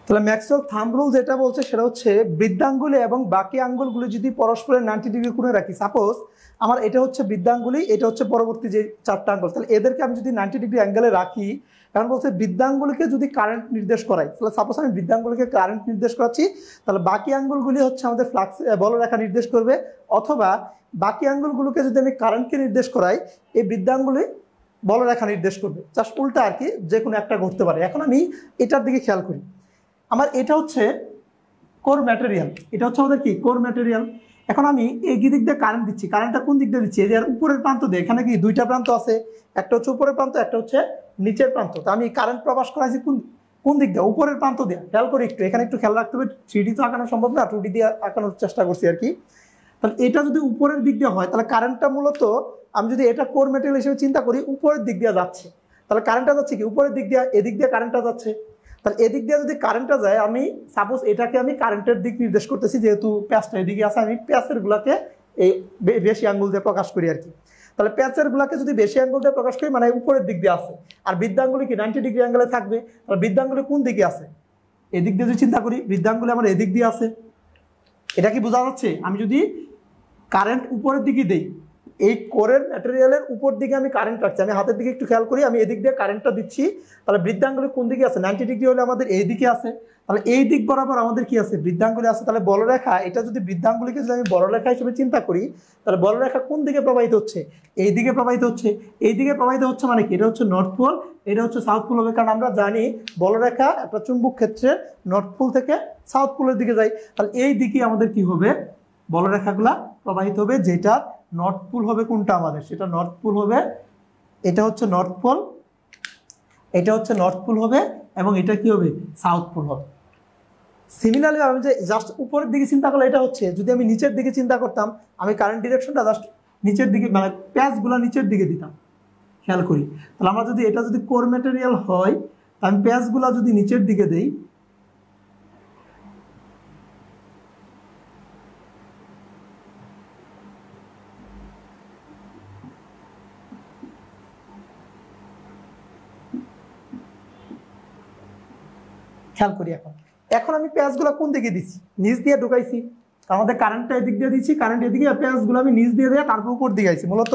তাহলে ম্যাক্সওয়েল থাম্ব রুল যেটা বলছে সেটা হচ্ছে বৃদ্ধাঙ্গুলি এবং বাকি আঙ্গুলগুলি যদি পরস্পরের 90 ডিগ্রি কোণে রাখি, সাপোজ আমার এটা হচ্ছে বৃদ্ধাঙ্গুলি, এটা হচ্ছে পরবর্তী যে 4টা আঙ্গুল, তাহলে এদেরকে আমি যদি 90 ডিগ্রি অ্যাঙ্গেলে রাখি, কারণ বলছে বৃদ্ধাঙ্গুলিকে যদি কারেন্ট নির্দেশ করাই, তাহলে সাপোজ আমি বৃদ্ধাঙ্গুলিকে কারেন্ট নির্দেশ করাচ্ছি, তাহলে বাকি আঙ্গুলগুলি হচ্ছে আমাদের ফ্লাক্স বলরেখা নির্দেশ করবে, অথবা বাকি আঙ্গুলগুলোকে যদি আমি কারেন্টকে নির্দেশ করাই, এই বৃদ্ধাঙ্গুলি বলরেখা নির্দেশ করবে। জাস্ট উল্টা আর কি, যে কোনো একটা ঘটতে পারে। এখন আমি এটার দিকে খেয়াল করি, আমার এটা হচ্ছে কোর ম্যাটেরিয়াল, এটা হচ্ছে আমাদের কি কোর ম্যাটেরিয়াল। এখন আমি এই দিক দিয়ে কারেন্ট দিচ্ছি, কারেন্টটা কোন দিক দিয়ে দিচ্ছি, এই যে উপরের প্রান্ত দিয়ে, এখানে কি দুইটা প্রান্ত আছে, একটা হচ্ছে উপরের প্রান্ত, একটা হচ্ছে নিচের প্রান্ত। তো আমি কারেন্ট প্রবাস করাইছি কোন দিক দিয়ে, উপরের প্রান্ত দিয়ে। খেয়াল করি একটু, এখানে একটু খেয়াল রাখতে হবে, 3D তো আঁকানো সম্ভব না, 2D দিয়ে আঁকানোর চেষ্টা করছি আর কি। তাহলে এটা যদি উপরের দিক দিয়ে হয়, তাহলে কারেন্টটা মূলত আমি যদি এটা কোর ম্যাটেরিয়াল হিসেবে চিন্তা করি, উপরের দিক দিয়ে যাচ্ছে, তাহলে কারেন্টটা যাচ্ছে কি উপরের দিক দিয়ে, এদিক দিয়ে কারেন্টটা যাচ্ছে। তাহলে এদিক দিয়ে যদি কারেন্টটা যায়, আমি সাপোজ এটাকে আমি কারেন্টের দিক নির্দেশ করতেছি, যেহেতু প্যাচটা এদিকে আছে, আমি প্যাচের গুলাকে এই বেশি আঙ্গুল দিয়ে প্রকাশ করি আর কি। তাহলে প্যাচের গুলাকে যদি বেশি আঙ্গুল দিয়ে প্রকাশ করি, মানে উপরের দিক দিয়ে আছে, আর বৃদ্ধাঙ্গুলি কি 90 ডিগ্রি অ্যাঙ্গেলে থাকবে। তাহলে বৃদ্ধাঙ্গুলি কোন দিকে আছে, এদিক দিয়ে যদি চিন্তা করি, বৃদ্ধাঙ্গুলি আমার এদিক দিয়ে আছে। এটা কি বোঝা যাচ্ছে? আমি যদি কারেন্ট উপরের দিকে দেই, এই কোরের ম্যাটেরিয়ালের উপর দিকে আমি কারেন্ট রাখছি, আমি হাতের দিকে একটু খেয়াল করি, আমি এদিক দিয়ে কারেন্টটা দিচ্ছি, তাহলে বৃদ্ধাঙ্গুলি কোন দিকে আছে, 90 ডিগ্রি হলে আমাদের এই দিকে আছে। তাহলে এই দিক বরাবর আমাদের কি আছে, বৃদ্ধাঙ্গুলি আছে। তাহলে বলরেখা, এটা যদি বৃদ্ধাঙ্গুলিকে যদি আমি বলরেখা হিসেবে চিন্তা করি, তাহলে বলরেখা কোন দিকে প্রবাহিত হচ্ছে, এই দিকে প্রবাহিত হচ্ছে। এই দিকে প্রবাহিত হচ্ছে মানে কি, এটা হচ্ছে নর্থ পোল, এটা হচ্ছে সাউথ পোল হবে, কারণ আমরা জানি বলরেখা একটা চুম্বক ক্ষেত্রের নর্থ পোল থেকে সাউথ পোলের দিকে যায়। তাহলে এই দিকে আমাদের কি হবে, বলরেখাগুলা প্রবাহিত হবে, যেটা নর্থ পোল হবে কোনটা আমাদের, সেটা নর্থ পোল হবে। এটা হচ্ছে নর্থ পোল, এটা হচ্ছে নর্থ পোল হবে, এবং এটা কি হবে, সাউথ পোল হবে। সিমিলারলি আমি যে জাস্ট উপরের দিকে চিন্তা করলে এটা হচ্ছে, যদি আমি নিচের দিকে চিন্তা করতাম, আমি কারেন্ট ডিরেকশনটা জাস্ট নিচের দিকে, মানে প্যাচগুলো নিচের দিকে দিতাম। খেয়াল করি, তাহলে আমরা যদি এটা যদি কোর ম্যাটেরিয়াল হয়, আমি প্যাচগুলো যদি নিচের দিকে দেই, খেয়াল করি এখন এখন আমি পেঁয়াজগুলো কোন দিকে দিচ্ছি, নিচ দিয়ে ঢুকাইছি, আমাদের কারেন্টটা এদিক দিয়ে দিচ্ছি, কারেন্ট এদিকে, পেঁয়াজগুলো আমি নিচ দিয়ে দিয়ে তারপর উপর দিকে আইছি। মূলত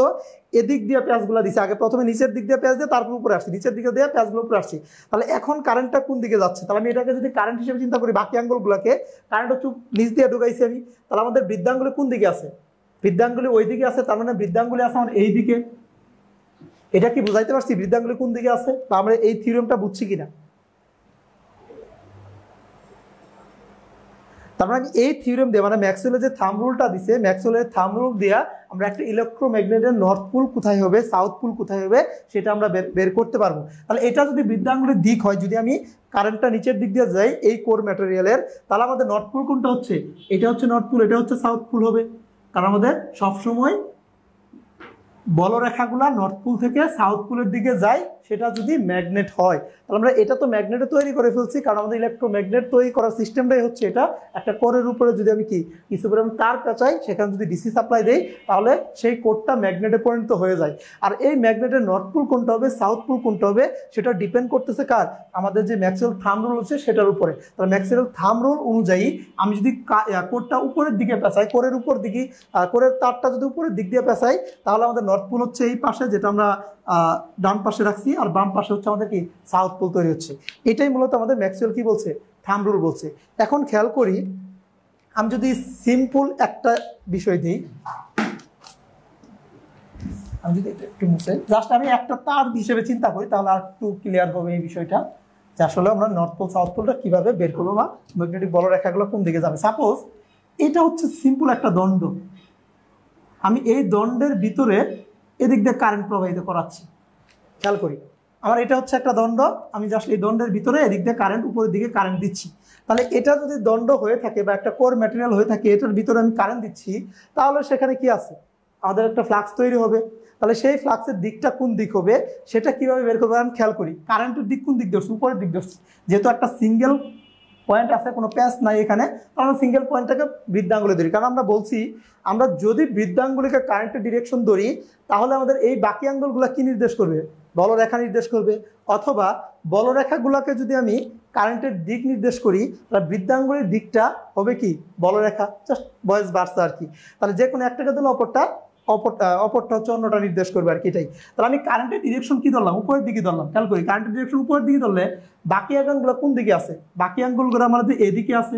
এদিক দিয়ে পেঁয়াজগুলো দিচ্ছি, আগে প্রথমে নিচের দিক দিয়ে পেঁয়াজ দিয়ে তারপর উপরে আসছি, নিচের দিকে দিয়ে পেঁয়াজগুলো উপরে আসছি। তাহলে এখন কারেন্টটা কোন দিকে যাচ্ছে, তাহলে আমি এটাকে যদি কারেন্ট হিসেবে চিন্তা করি, বাকি আঙ্গুলগুলোকে কারেন্ট হচ্ছে নিচ দিয়ে ঢুকাইছি আমি, তাহলে আমাদের বৃদ্ধাঙ্গুলি কোন দিকে আছে, বৃদ্ধাঙ্গুলি ওই দিকে আছে, তার মানে বৃদ্ধাঙ্গুলি আছে আমার এই দিকে। এটা কি বুঝাইতে পারছি বৃদ্ধাঙ্গুলি কোন দিকে আছে, বা আমরা এই থিওরেমটা বুঝছি কিনা? তার মানে এই থিওরেম দিয়ে, মানে ম্যাক্সওয়েলের যে থাম্ব রুলটা দিছে, ম্যাক্সওয়েলের থাম্ব রুল দিয়া আমরা একটা ইলেকট্রোম্যাগনেটের নর্থ পোল কোথায় হবে, সাউথ পোল কোথায় হবে, সেটা আমরা বের করতে পারবো। তাহলে এটা যদি বৃদ্ধাঙ্গুলির দিক হয়, যদি আমি কারেন্টটা নিচের দিক দিয়ে যাই এই কোর ম্যাটেরিয়ালের, তাহলে আমাদের নর্থ পোল কোনটা হচ্ছে, এটা হচ্ছে নর্থ পোল, এটা হচ্ছে সাউথ পোল হবে। কারণ আমাদের সবসময় বলরেখাগুলা নর্থ পোল থেকে সাউথ পোলের দিকে যায়, সেটা যদি ম্যাগনেট হয়। তাহলে আমরা এটা তো ম্যাগনেটে তৈরি করে ফেলছি, কারণ আমাদের ইলেকট্রোম্যাগনেট তৈরি করার সিস্টেমটাই হচ্ছে এটা। একটা কোরের উপরে যদি আমি কি কিছু পরিমাণ তার পেঁচাই, সেখানে যদি ডিসি সাপ্লাই দেই, তাহলে সেই কোরটা ম্যাগনেটে পরিণত হয়ে যায়। আর এই ম্যাগনেটের নর্থ পোল কোনটা হবে, সাউথ পোল কোনটা হবে, সেটা ডিপেন্ড করতেছে কার, আমাদের যে ম্যাক্সওয়েল থাম্ব রুল হচ্ছে সেটার উপরে। তাহলে ম্যাক্সওয়েল থাম্ব রুল অনুযায়ী আমি যদি কোরটা উপরের দিকে পেঁচাই, কোরের উপর দিকে, কোরের তারটা যদি উপরের দিক দিয়ে পেঁচাই, তাহলে আমাদের নর্থ পোল হচ্ছে এই পাশে, যেটা আমরা ডান পাশে রাখছি, আর বাম পাশে হচ্ছে আমাদের কি সাউথ পোল তৈরি হচ্ছে। এটাই মূলত আমাদের ম্যাক্সওয়েল কি বলছে, থাম্ব রুল বলছে। এখন খেয়াল করি, আমি যদি সিম্পল একটা বিষয় দিই, আমি যদি একটু মুছে জাস্ট আমি একটা তার হিসেবে চিন্তা করি, তাহলে আর একটু ক্লিয়ার হবে এই বিষয়টা, যে আসলে আমরা নর্থ পোল সাউথ পোলটা কিভাবে বের করবো, বা ম্যাগনেটিক বলরেখাগুলো কোন দিকে যাবে। সাপোজ এটা হচ্ছে সিম্পল একটা দণ্ড, আমি এই দণ্ডের ভিতরে এদিক দিয়ে কারেন্ট প্রবাহিত করাচ্ছি। খেয়াল করি, আমার এটা হচ্ছে একটা দণ্ড, আমি জাস্ট এই দণ্ডের ভিতরে এদিক দিয়ে কারেন্ট, উপরের দিকে কারেন্ট দিচ্ছি। তাহলে এটা যদি দণ্ড হয়ে থাকে বা একটা কোর ম্যাটেরিয়াল হয়ে থাকে, এটার ভিতরে আমি কারেন্ট দিচ্ছি, তাহলে সেখানে কি আছে, আমাদের একটা ফ্লাক্স তৈরি হবে। তাহলে সেই ফ্লাক্সের দিকটা কোন দিক হবে, সেটা কিভাবে বের করবো, আমি খেয়াল করি কারেন্টের দিক কোন দিক ধরছি, উপরের দিক ধরছি, যেহেতু একটা সিঙ্গেল পয়েন্ট আছে, কোনো প্যাচ নাই এখানে, আমরা সিঙ্গেল পয়েন্টটাকে বৃদ্ধাঙ্গুলে ধরি। কারণ আমরা বলছি, আমরা যদি বৃদ্ধাঙ্গুলিকে কারেন্টের ডিরেকশন ধরি, তাহলে আমাদের এই বাকি আঙ্গুলগুলো কি নির্দেশ করবে, বলরেখা নির্দেশ করবে। অথবা বলরেখাগুলোকে যদি আমি কারেন্টের দিক নির্দেশ করি, তাহলে বৃদ্ধাঙ্গুলের দিকটা হবে কি বলরেখা, জাস্ট বয়স বাড়ছে আর কি। তাহলে যে কোনো একটাকে দিলে অপরটা হচ্ছে অন্যটা নির্দেশ করবে আর কি, এটাই। তাহলে আমি কারেন্টের ডিরেকশন কি ধরলাম, উপরের দিকে ধরলাম। খেয়াল করি কারেন্টের ডিরেকশন উপরের দিকে ধরলে বাকি আঙ্গুলগুলো কোন দিকে আছে, বাকি আঙ্গুলগুলো আমাদের এদিকে আছে,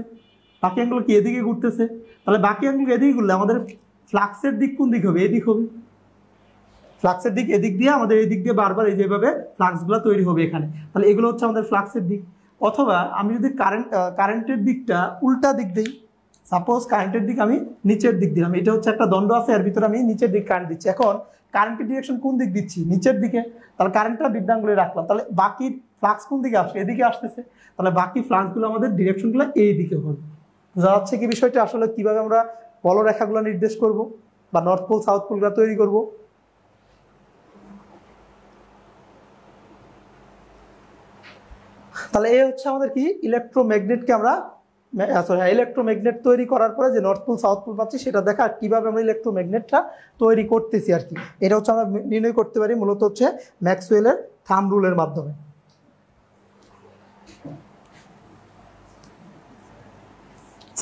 বাকি আঙ্গুল কি এদিকে ঘুরতেছে। তাহলে বাকি আঙ্গুল এদিকে ঘুরলে আমাদের ফ্লাক্সের দিক কোন দিক হবে, এদিক হবে। ফ্লাক্সের দিক এদিক দিয়ে আমাদের এই দিক দিয়ে বারবার এই যেভাবে ফ্লাক্সগুলো তৈরি হবে এখানে, তাহলে এগুলো হচ্ছে আমাদের ফ্লাক্সের দিক। অথবা আমি যদি কারেন্টের দিকটা উল্টা দিক দিই, সাপোজ কারেন্টের দিক আমি নিচের দিক দিলাম, এটা হচ্ছে একটা দণ্ড আছে, এর ভিতরে আমি নিচের দিক কারেন্ট দিচ্ছি। এখন কারেন্টের ডিরেকশন কোন দিক দিচ্ছি, নিচের দিকে, তাহলে কারেন্টটা বৃদ্ধাঙ্গুলে রাখলাম, তাহলে বাকি ফ্লাক্স কোন দিকে আসছে, এদিকে আসতেছে, তাহলে বাকি ফ্লাক্সগুলো আমাদের ডিরেকশনগুলো এই দিকে হবে। বোঝা যাচ্ছে কি বিষয়টা, আসলে কিভাবে আমরা বলরেখাগুলো নির্দেশ করব বা নর্থ পোল সাউথ পোলগুলো তৈরি করব। তাহলে এই হচ্ছে আমাদের কি ইলেকট্রোম্যাগনেটকে আমরা ইলেকট্রোম্যাগনেট তৈরি করার পরে যে নর্থ পোল সাউথ পোল পাচ্ছি সেটা দেখা কিভাবে আমরা ইলেকট্রোম্যাগনেটটা তৈরি করতেছি আর কি, এটা হচ্ছে আমরা নির্ণয় করতে পারি মূলত হচ্ছে ম্যাক্সওয়েলের থাম্ব রুলের মাধ্যমে।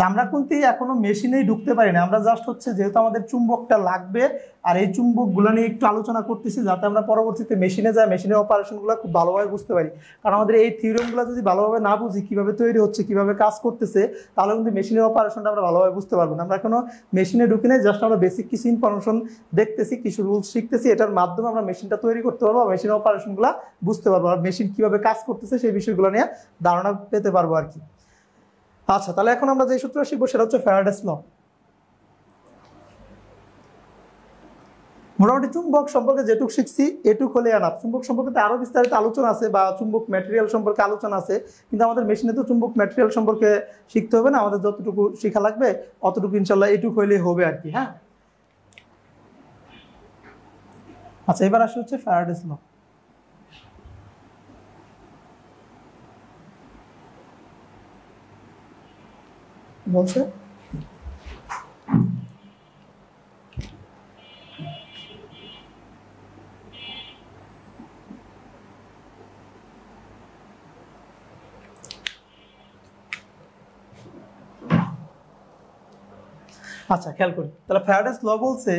আমরা কিন্তু এখনো মেশিনেই ঢুকতে পারি না, আমরা জাস্ট হচ্ছে যেহেতু আমাদের চুম্বকটা লাগবে আর এই চুম্বকগুলো নিয়ে একটু আলোচনা করতেছি যাতে আমরা পরবর্তীতে মেশিনে যাই মেশিনের অপারেশনগুলো খুব ভালোভাবে বুঝতে পারি। কারণ আমাদের এই থিওরিগুলো যদি ভালোভাবে না বুঝি কিভাবে তৈরি হচ্ছে কিভাবে কাজ করতেছে, তাহলে কিন্তু মেশিনের অপারেশনটা আমরা ভালোভাবে বুঝতে পারবো না। আমরা এখনো মেশিনে ঢুকে নেই, জাস্ট আমরা বেসিক কিছু ইনফরমেশন দেখতেছি, কিছু রুলস শিখতেছি, এটার মাধ্যমে আমরা মেশিনটা তৈরি করতে পারবো, মেশিনের অপারেশনগুলো বুঝতে পারবো, আর মেশিন কিভাবে কাজ করতেছে সেই বিষয়গুলো নিয়ে ধারণা পেতে পারবো আর কি। আচ্ছা, তাহলে এখন আমরা যে সূত্র শিখবো সেটা হচ্ছে ফ্যারাডেস ল। মোটামুটি চুম্বক সম্পর্কে যেটুকু শিখছি এটুক হলে আনাপ। চুম্বক সম্পর্কে আরো বিস্তারিত আলোচনা আছে বা চুম্বক ম্যাটেরিয়াল সম্পর্কে আলোচনা আছে, কিন্তু আমাদের মেশিনে তো চুম্বক ম্যাটেরিয়াল সম্পর্কে শিখতে হবে না, আমাদের যতটুকু শেখা লাগবে অতটুকু ইনশাল্লাহ এটুক হইলেই হবে আর কি। হ্যাঁ, আচ্ছা, এবার আসে হচ্ছে ফ্যারাডেস ল। বলছে আচ্ছা, খেয়াল করি তাহলে ফ্যারাডেস ল বলছে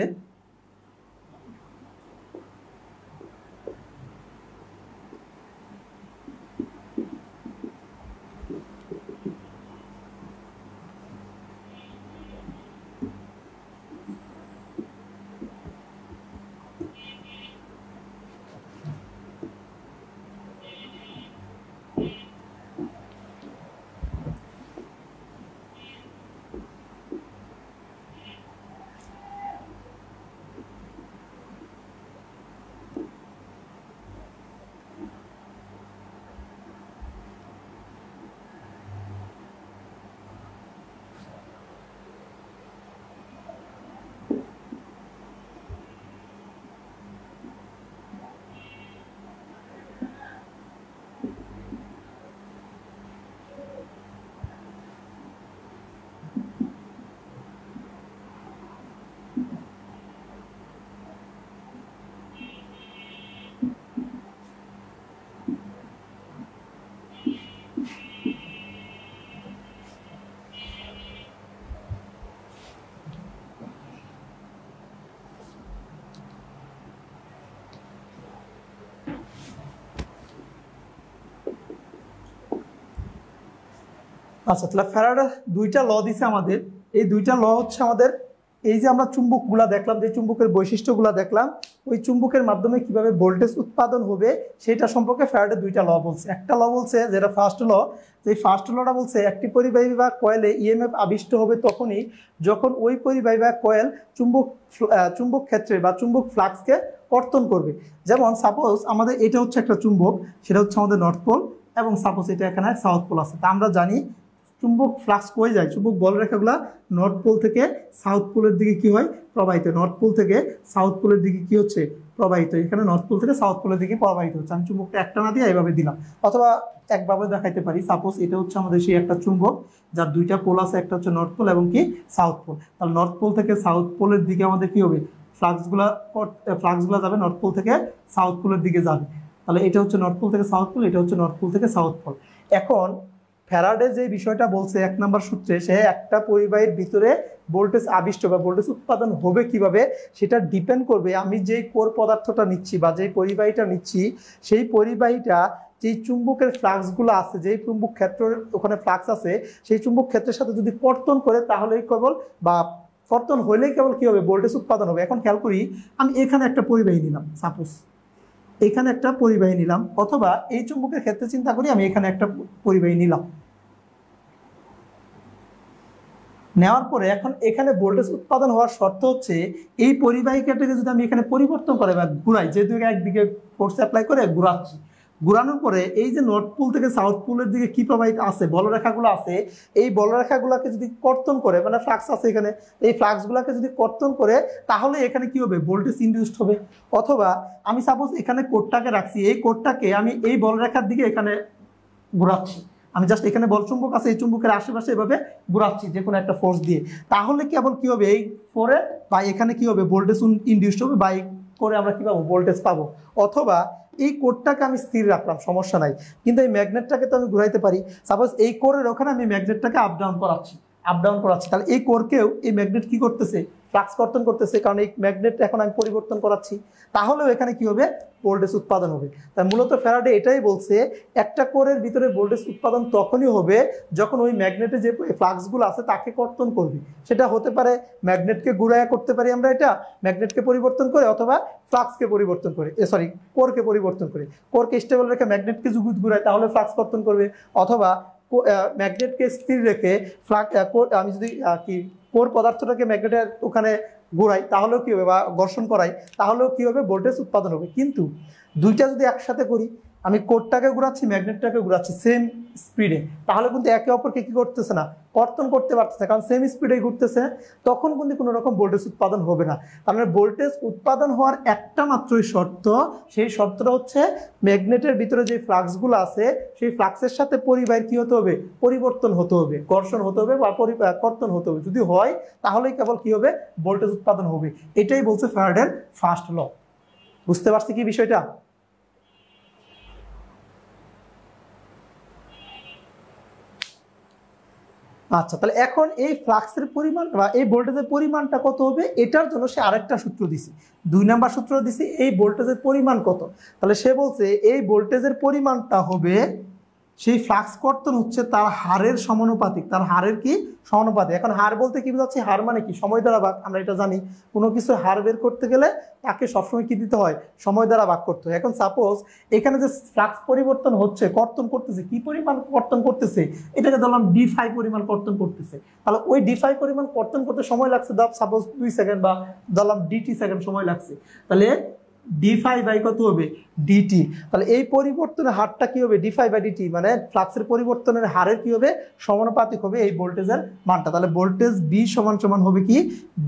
আচ্ছা, তাহলে ফ্যারাডে দুইটা ল দিছে আমাদের। এই দুইটা ল হচ্ছে আমাদের এই যে আমরা চুম্বকগুলা দেখলাম, যে চুম্বকের বৈশিষ্ট্যগুলা দেখলাম, ওই চুম্বকের মাধ্যমে কিভাবে ভোল্টেজ উৎপাদন হবে সেটা সম্পর্কে ফ্যারাডে দুইটা ল বলছে। একটা ল বলছে যেটা ফার্স্ট ল, যে ফার্স্ট লটা বলছে একটি পরিবাহী বা কয়েলে ইএমএফ আবিষ্ট হবে তখনই যখন ওই পরিবাহী বা কয়েল চুম্বক ক্ষেত্রে বা চুম্বক ফ্লাক্সকে কর্তন করবে। যেমন সাপোজ আমাদের এটা হচ্ছে একটা চুম্বক, সেটা হচ্ছে আমাদের নর্থ পোল, এবং সাপোজ এটা এখানে সাউথ পোল আছে। তা আমরা জানি চুম্বক ফ্লাক্স কই যায়, চুম্বক বলরেখাগুলা নর্থ পোল থেকে সাউথ পোলের দিকে কি হয়, প্রবাহিত। নর্থ পোল থেকে সাউথ পোলের দিকে কি হচ্ছে, প্রবাহিত। এখানে নর্থ পোল থেকে সাউথ পোলের দিকে প্রবাহিত হচ্ছে। আমি চুম্বকটা একটা না দিয়ে এইভাবে দিলাম, অথবা একভাবে দেখাইতে পারি। সাপোজ এটা হচ্ছে আমাদের সেই একটা চুম্বক যার দুইটা পোল আছে, একটা হচ্ছে নর্থ পোল এবং কি সাউথ পোল। তাহলে নর্থ পোল থেকে সাউথ পোলের দিকে আমাদের কি হবে, ফ্লাক্সগুলা যাবে নর্থ পোল থেকে সাউথ পোলের দিকে যাবে। তাহলে এটা হচ্ছে নর্থ পোল থেকে সাউথ পোল, এটা হচ্ছে নর্থ পোল থেকে সাউথ পোল। এখন ফ্যারাডে যে বিষয়টা বলছে 1 নম্বর সূত্রে, সে একটা পরিবাহীর ভিতরে ভোল্টেজ আবিষ্ট বা ভোল্টেজ উৎপাদন হবে কিভাবে সেটা ডিপেন্ড করবে আমি যেই কোর পদার্থটা নিচ্ছি বা যেই পরিবাহীটা নিচ্ছি, সেই পরিবাহীটা যেই চুম্বকের ফ্লাক্সগুলো আছে, যেই চুম্বক ক্ষেত্রের ওখানে ফ্লাক্স আছে, সেই চুম্বক ক্ষেত্রের সাথে যদি কর্তন করে তাহলেই কেবল বা কর্তন হইলেই কেবল কি হবে, ভোল্টেজ উৎপাদন হবে। এখন খেয়াল করি, আমি এখানে একটা পরিবাহী নিলাম, সাপোজ এখানে একটা পরিবাহী নিলাম, অথবা এই চুম্বকের ক্ষেত্রে চিন্তা করি আমি এখানে একটা পরিবাহী নিলাম, নেওয়ার পরে এখন এখানে ভোল্টেজ উৎপাদন হওয়ার শর্ত হচ্ছে এই পরিবাহিকাটাকে যদি আমি এখানে পরিবর্তন করে বা ঘুরাই, যেহেতু একদিকে ফোর্স অ্যাপ্লাই করে ঘুরাচ্ছি, ঘুরানোর পরে এই যে নর্থ পোল থেকে সাউথ পোলের দিকে কি প্রবাহিত আছে, বলরেখাগুলো আছে, এই বলরেখাগুলোকে যদি কর্তন করে, মানে ফ্লাক্স আছে এখানে, এই ফ্লাক্সগুলোকে যদি কর্তন করে তাহলে এখানে কি হবে, ভোল্টেজ ইনডিউসড হবে। অথবা আমি সাপোজ এখানে কোডটাকে রাখছি, এই কোডটাকে আমি এই বলরেখার দিকে এখানে ঘুরাচ্ছি, আমি জাস্ট এখানে বল চুম্বক আছে, এই চুম্বকের আশেপাশে এভাবে ঘুরাচ্ছি যে কোনো একটা ফোর্স দিয়ে, তাহলে কেবল কি হবে, এই করে বা এখানে কি হবে, ভোল্টেজ ইনডিউসড হবে বা এই করে আমরা কি পাবো, ভোল্টেজ পাবো। অথবা এই কোরটাকে আমি স্থির রাখলাম, সমস্যা নাই, কিন্তু এই ম্যাগনেটটাকে তো আমি ঘুরাইতে পারি। সাপোজ এই কোরের ওখানে আমি ম্যাগনেটটাকে আপ ডাউন করাচ্ছি, তাহলে এই কোরকেও এই ম্যাগনেট কি করতেছে, ফ্লাক্স কর্তন করতেছে, কারণ এই ম্যাগনেট এখন আমি পরিবর্তন করাচ্ছি, তাহলেও এখানে কি হবে, ভোল্টেজ উৎপাদন হবে। তাই মূলত ফ্যারাডে এটাই বলছে, একটা কোরের ভিতরে ভোল্টেজ উৎপাদন তখনই হবে যখন ওই ম্যাগনেটে যে ফ্লাক্সগুলো আছে তাকে কর্তন করবে। সেটা হতে পারে ম্যাগনেটকে ঘুরাইয়া করতে পারি আমরা, এটা ম্যাগনেটকে পরিবর্তন করে, অথবা ফ্লাক্সকে পরিবর্তন করে, কোরকে পরিবর্তন করে, কোরকে স্টেবল রেখে ম্যাগনেটকে যদি ঘুরাই তাহলে ফ্লাক্স কর্তন করবে, অথবা ম্যাগনেটকে স্থির রেখে আমি যদি কি কোর পদার্থটাকে ম্যাগনেটের ওখানে ঘোরাই তাহলেও কি হবে, বা ঘর্ষণ করাই তাহলেও কি হবে, ভোল্টেজ উৎপাদন হবে। কিন্তু দুইটা যদি একসাথে করি, আমি কোরটাকে ঘুরাচ্ছি, ম্যাগনেটটাকে ঘুরাচ্ছি সেম স্পিডে, তাহলে কিন্তু একে অপরকে কি করতেছে না, কর্তন করতে পারতেছে, কারণ সেম স্পিডে ঘুরতেছে, তখন কিন্তু কোনো রকম ভোল্টেজ উৎপাদন হবে না। তার মানে ভোল্টেজ উৎপাদন হওয়ার একটা মাত্রই শর্ত, সেই শর্তটা হচ্ছে ম্যাগনেটের ভিতরে যে ফ্লাক্সগুলো আছে সেই ফ্লাক্সের সাথে পরিবাহীর কি হতে হবে, পরিবর্তন হতে হবে, ঘর্ষণ হতে হবে বা কর্তন হতে হবে। যদি হয় তাহলেই কেবল কি হবে, ভোল্টেজ উৎপাদন হবে। এটাই বলছে ফ্যারাডের ফার্স্ট ল। বুঝতে পারছি কি বিষয়টা? আচ্ছা, তাহলে এখন এই ফ্লাক্সের পরিমাণ বা এই ভোল্টেজের পরিমাণটা কত হবে, এটার জন্য সে আরেকটা সূত্র দিছে, 2 নাম্বার সূত্র দিছে, এই ভোল্টেজের পরিমাণ কত। তাহলে সে বলছে এই ভোল্টেজের পরিমাণটা হবে, সেই ফ্লাক্স কর্তন হচ্ছে তার হারের সমানুপাতিক, তার হারের কি সমানুপাতিক। এখন হার বলতে কি বোঝাচ্ছে, হার মানে কি, সময় দ্বারা ভাগ, আমরা এটা জানি, কোনো কিছু হার বের করতে গেলে তাকে সবসময় কি দিতে হয়, সময় দ্বারা ভাগ করতে হয়। এখন সাপোজ এখানে যে ফ্লাক্স পরিবর্তন হচ্ছে, কর্তন করতেছে, কি পরিমাণ কর্তন করতেছে, এটাকে ধরলাম d5 পরিমাণ কর্তন করতেছে, তাহলে ওই d5 পরিমাণ কর্তন করতে সময় লাগছে সাপোজ 2 সেকেন্ড, বা ধরলাম dt সেকেন্ড সময় লাগছে, তাহলে d5 বাই কত হবে, dt। তাহলে এই পরিবর্তনের হারটা কি হবে, d5 বাই dt, মানে ফ্লাক্সের পরিবর্তনের হারের কি হবে, সমানুপাতিক হবে এই ভোল্টেজের মানটা। তাহলে ভোল্টেজ b সমান সমান হবে কি,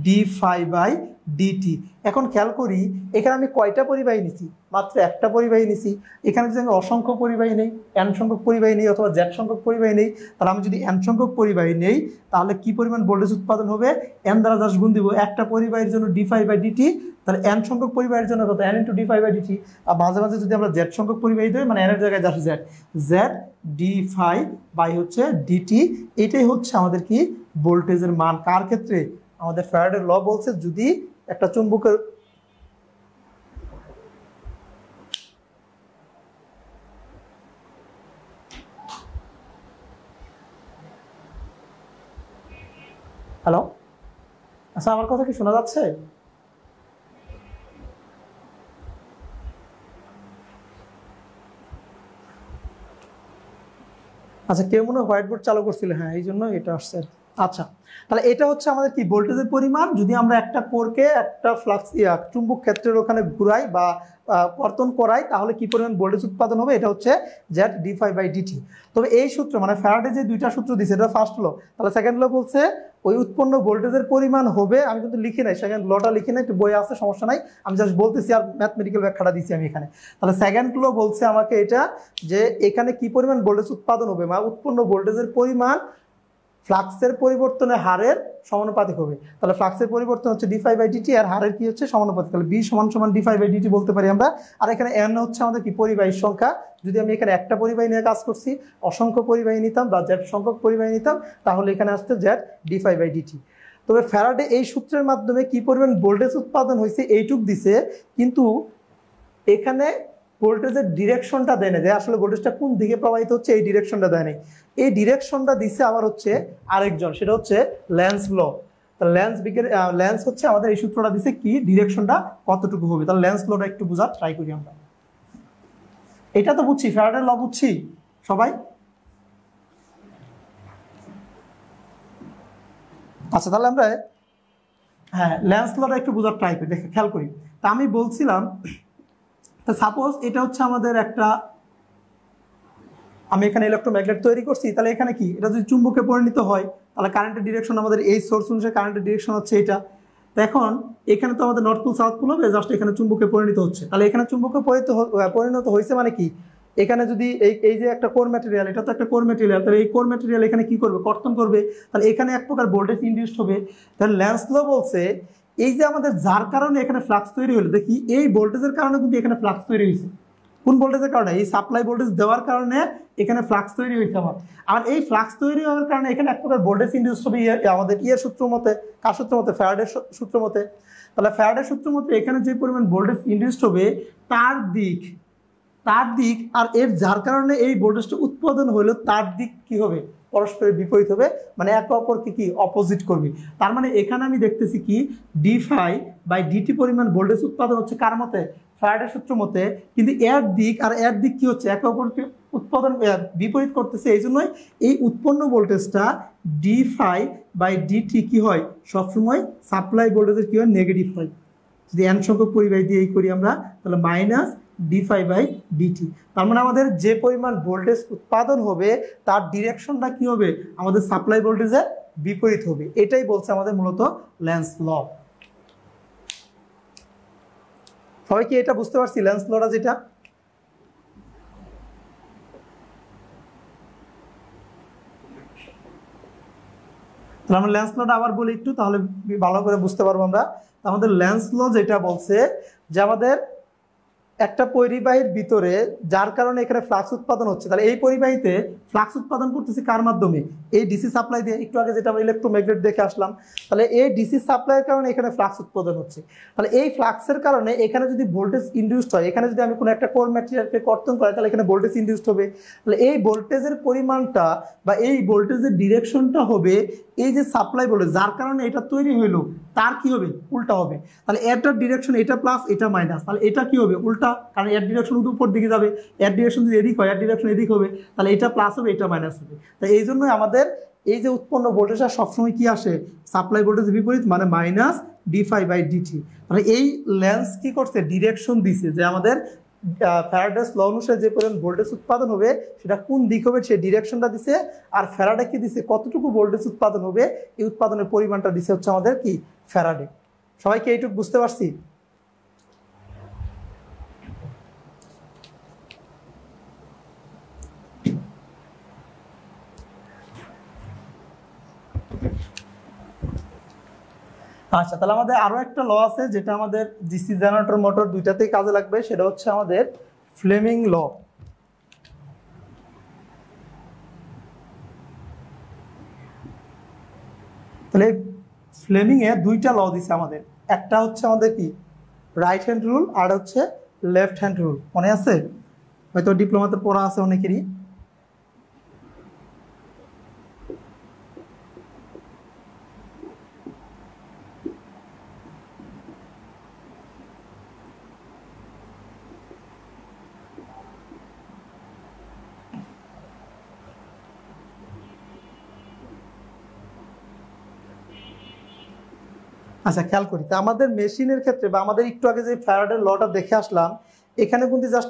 d5 বাই dt। এখন খেয়াল করি, এখানে আমি কয়টা পরিবাহী নিছি, মাত্র একটা পরিবাহী নিছি। এখানে যদি আমি অসংখ্য পরিবাহী নেই, n সংখ্যক পরিবাহী নেই, অথবা z সংখ্যক পরিবাহী নেই, তাহলে আমি যদি n সংখ্যক পরিবাহী নেই তাহলে কি পরিমাণ ভোল্টেজ উৎপাদন হবে, n দ্বারা জাস্ট গুণ দিব, একটা পরিবাহীর জন্য d5 বাই dt, তাহলে n সংখ্যক পরিবাহীর জন্য কত, n * d5 বাই dt। আর মাঝে মাঝে যদি আমরা z সংখ্যক পরিবাহী দেই, মানে n এর জায়গায় জাস্ট z d5 বাই হচ্ছে dt। এটাই হচ্ছে আমাদের কি ভোল্টেজের মান। কার ক্ষেত্রে, আমাদের ফ্যারাডের ল বলছে, যদি একটা চুম্বকের হ্যালো, আচ্ছা আমার কথা কি শোনা যাচ্ছে? আচ্ছা, কেউ মনে হয় হোয়াইট বোর্ড চালু করছিল, হ্যাঁ এই জন্য এটা আসছে। আচ্ছা, তাহলে এটা হচ্ছে আমাদের কি ভোল্টেজের পরিমাণ, যদি আমরা একটা কোরকে একটা ফ্লাক্স চুম্বক ক্ষেত্রের ওখানে ঘুরাই বা কর্তন করাই তাহলে কি পরিমাণ ভোল্টেজ উৎপাদন হবে, এটা হচ্ছে z d5 বাই dt। তবে এই সূত্র মানে ফ্যারাডে যে দুইটা সূত্র দিয়েছে, এটা ফার্স্ট ল। তাহলে সেকেন্ড ল বলছে ওই উৎপন্ন ভোল্টেজের পরিমাণ হবে, আমি কিন্তু লিখি নাই, সেকেন্ড লটা লিখি নাই, একটু বই আছে, সমস্যা নাই, আমি জাস্ট বলতেছি আর ম্যাথমেটিক্যাল ব্যাখ্যাটা দিচ্ছি আমি এখানে। তাহলে সেকেন্ড ল বলছে আমাকে এটা, যে এখানে কি পরিমাণ ভোল্টেজ উৎপাদন হবে, মানে উৎপন্ন ভোল্টেজের পরিমাণ ফ্লাক্সের পরিবর্তনের হারের সমানুপাতিক হবে। তাহলে ফ্লাক্সের পরিবর্তন হচ্ছে d∅dt আর হারের কি হচ্ছে সমানুপাতিক। তাহলে b সমান সমান d∅dt বলতে পারি আমরা। আর এখানে n হচ্ছে আমাদের কি পরিবাহীর সংখ্যা। যদি আমি এখানে একটা পরিবাহী নিয়ে কাজ করছি, অসংখ্য পরিবাহী নিতাম বা z সংখ্যক পরিবাহী নিতাম, তাহলে এখানে আসছে z d∅dt। তবে ফ্যারাডে এই সূত্রের মাধ্যমে কি পরিমাণ ভোল্টেজ উৎপাদন হয়েছে এইটুক দিছে, কিন্তু এখানে ভোল্টেজের ডিরেকশনটা দেয় না, যে আসলে ভোল্টেজটা কোন দিকে প্রবাহিত হচ্ছে এই ডিরেকশনটা দেয় নাই। এই ডিরেকশনটা দিচ্ছে আবার হচ্ছে আরেকজন, সেটা হচ্ছে ল্যান্স ল। ল্যান্স হচ্ছে আমাদের এই সূত্রটা দিচ্ছে কি ডিরেকশনটা কতটুকু হবে। তাহলে ল্যান্স লটা একটু বোঝার ট্রাই করি আমরা। এটা তো বুঝছি, ফ্যারাডের ল বুঝছি সবাই। আচ্ছা, তাহলে আমরা ল্যান্স লটা একটু বোঝার ট্রাই করি, দেখে খেয়াল করি। তা আমি বলছিলাম, সাপোজ এটা হচ্ছে আমাদের একটা, আমি এখানে ইলেকট্রোম্যাগনেট তৈরি করছি, তাহলে এখানে কি এটা যদি চুম্বকে পরিণত হয়, তাহলে কারেন্টের ডিরেকশন আমাদের এই সোর্স অনুসারে কারেন্টের ডিরেকশন হচ্ছে এটা। তো এখন এখানে তো আমাদের নর্থ পোল সাউথ পোল হবে, জাস্ট এখানে চুম্বকে পরিণত হচ্ছে। তাহলে এখানে চুম্বকে পরিণত হয়েছে মানে কি, এখানে যদি এই যে একটা কোর ম্যাটেরিয়াল, এটা তো একটা কোর ম্যাটেরিয়াল, তাহলে এই কোর ম্যাটেরিয়াল এখানে কি করবে, কর্তন করবে। তাহলে এখানে এক প্রকার ভোল্টেজ ইনডিউসড হবে। তাহলে ল্যান্স ল বলছে এই যে আমাদের যার কারণে এখানে ফ্লাক্স তৈরি হলো, দেখি এই ভোল্টেজের কারণে কিন্তু এখানে ফ্লাক্স তৈরি হয়েছে। কোন ভোল্টেজের কারণে? এই সাপ্লাই ভোল্টেজ দেওয়ার কারণে এখানে ফ্লাক্স তৈরি হয়েছে আমার। আর এই ফ্লাক্স তৈরি হওয়ার কারণে এখানে এক প্রকার ভোল্টেজ ইনডিউসড হবে আমাদের সূত্র মতে। কার সূত্র মতে? ফ্যারাডের সূত্র মতে। তাহলে ফ্যারাডের সূত্র মতে এখানে যে পরিমাণ ভোল্টেজ ইনডিউসড হবে তার দিক আর এর যার কারণে এই ভোল্টেজটা উৎপাদন হলো তার দিক কি হবে, পরস্পরের বিপরীত হবে, মানে একে অপরকে কি অপোজিট করবে। তার মানে এখানে আমি দেখতেছি কি d∅dt পরিমাণ ভোল্টেজ উৎপাদন হচ্ছে কার মতে? ফ্যারাডের সূত্র মতে। কিন্তু এর দিক কি হচ্ছে, একে অপরকে উৎপাদন বিপরীত করতেছে। এই জন্যই এই উৎপন্ন ভোল্টেজটা d∅dt কি হয়, সবসময় সাপ্লাই ভোল্টেজের কি হয়, নেগেটিভ হয়। যদি n সংখ্যক পরিবাহী দিয়ে এই করি আমরা, তাহলে মাইনাস d∅dt। তার মানে আমাদের যে পরিমাণ ভোল্টেজ উৎপাদন হবে তার ডিরেকশনটা কি হবে, আমাদের সাপ্লাই ভোল্টেজের বিপরীত হবে। এটাই বলছে আমাদের মূলত ল্যান্স ল। সবাই কি এটা বুঝতে পারছি ল্যান্স লটা যেটা? তাহলে আমরা ল্যান্স লটা আবার বলি একটু, তাহলে ভালো করে বুঝতে পারবো আমরা। আমাদের ল্যান্স ল যেটা বলছে যে আমাদের একটা পরিবাহীর ভিতরে যার কারণে এখানে ফ্লাক্স উৎপাদন হচ্ছে, তাহলে এই পরিবাহীতে ফ্লাক্স উৎপাদন করতেছে কার মাধ্যমে? এই ডিসি সাপ্লাই দিয়ে। একটু আগে যেটা আমরা ইলেকট্রোম্যাগনেট দেখে আসলাম, তাহলে এই ডিসি সাপ্লাইয়ের কারণে এখানে ফ্লাক্স উৎপাদন হচ্ছে। তাহলে এই ফ্লাক্সের কারণে এখানে যদি ভোল্টেজ ইনডিউসড হয়, এখানে যদি আমি কোনো একটা কোর ম্যাটেরিয়ালকে কর্তন করি, তাহলে এখানে ভোল্টেজ ইনডিউসড হবে। তাহলে এই ভোল্টেজের পরিমাণটা বা এই ভোল্টেজের ডিরেকশনটা হবে এই যে সাপ্লাই ভোল্টেজ যার কারণে এটা তৈরি হইলো তার কি হবে, উল্টা হবে। তাহলে এটার ডিরেকশন এটা প্লাস এটা মাইনাস, তাহলে এটা কি হবে, উল্টা। কারণ এর ডিরেকশন উপর দিকে যাবে, এর ডিরেকশন যদি এদিক হয়, এর ডিরেকশন এদিক হবে, তাহলে এটা প্লাস হবে এটা মাইনাস হবে। তাই এই জন্যই আমাদের এই যে উৎপন্ন ভোল্টেজটা সবসময় কি আসে, সাপ্লাই ভোল্টেজের বিপরীত, মানে মাইনাস d∅dt। মানে এই ল্যান্স কি করছে, ডিরেকশন দিছে যে আমাদের ফ্যারাডেস ল অনুসারে যে পরিমাণ ভোল্টেজ উৎপাদন হবে সেটা কোন দিক হবে সেই ডিরেকশনটা দিছে। আর ফ্যারাডে কি দিছে, কতটুকু ভোল্টেজ উৎপাদন হবে এই উৎপাদনের পরিমাণটা দিছে হচ্ছে আমাদের কি ফ্যারাডে। সবাইকে এইটুকু বুঝতে পারছি? আচ্ছা, তাহলে আমাদের আরো একটা ল আছে যেটা আমাদের ডিসি জেনারেটর মোটর দুইটাতেই কাজে লাগবে, সেটা হচ্ছে আমাদের ফ্লেমিং ল। তাহলে ফ্লেমিং এ দুইটা ল দিছে আমাদের, একটা হচ্ছে আমাদের কি রাইট হ্যান্ড রুল আর হচ্ছে লেফট হ্যান্ড রুল। মনে আছে? হয়তো ডিপ্লোমাতে পড়া আছে অনেকেরই। আচ্ছা, খেয়াল করি তো আমাদের মেশিনের ক্ষেত্রে বা আমাদের একটু আগে যে ফ্যারাডের লটা দেখে আসলাম, এখানে কিন্তু জাস্ট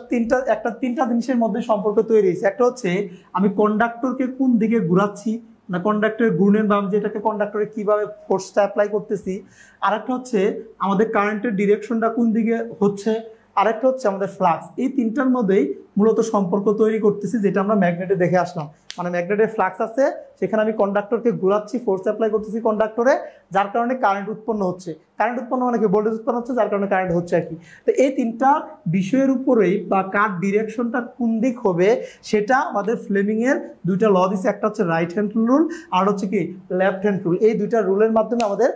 তিনটা জিনিসের মধ্যে সম্পর্ক তৈরি হয়েছে। একটা হচ্ছে আমি কন্ডাক্টরকে কোন দিকে ঘুরাচ্ছি, না কন্ডাক্টরের ঘূর্ণের বাম যেটাকে কন্ডাক্টরে কিভাবে ফোর্সটা অ্যাপ্লাই করতেছি। আরেকটা হচ্ছে আমাদের কারেন্টের ডিরেকশনটা কোন দিকে হচ্ছে, আরেকটা হচ্ছে আমাদের ফ্লাক্স। এই তিনটার মধ্যেই মূলত সম্পর্ক তৈরি করতেছি, যেটা আমরা ম্যাগনেটে দেখে আসলাম। মানে ম্যাগনেটের ফ্লাক্স আছে, সেখানে আমি কন্ডাক্টরকে ঘোরাচ্ছি, ফোর্স অ্যাপ্লাই করতেছি কন্ডাক্টরে, যার কারণে কারেন্ট উৎপন্ন হচ্ছে। কারেন্ট উৎপন্ন মানে কি, ভোল্টেজ উৎপন্ন হচ্ছে, যার কারণে কারেন্ট হচ্ছে আর কি। তো এই তিনটা বিষয়ের উপরেই বা কার ডিরেকশনটা কোন দিক হবে সেটা আমাদের ফ্লেমিংয়ের দুইটা ল দিচ্ছে, একটা হচ্ছে রাইট হ্যান্ড রুল আর হচ্ছে কি লেফট হ্যান্ড রুল। এই দুইটা রুলের মাধ্যমে আমাদের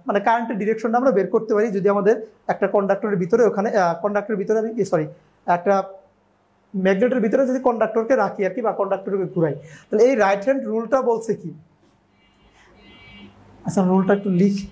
মানে কারেন্টের ডিরেকশনটা আমরা বের করতে পারি, যদি আমাদের একটা কন্ডাক্টরের ভিতরে ওখানে কন্ডাক্টরের ভিতরে আমি সরি একটা ম্যাগনেটের ভিতরে যদি কন্ডাক্টরকে রাখি আর কি, বা কন্ডাক্টরকে ঘুরাই, তাহলে এই রাইট হ্যান্ড রুলটা বলছে কি, আচ্ছা রুলটা একটু লিখি।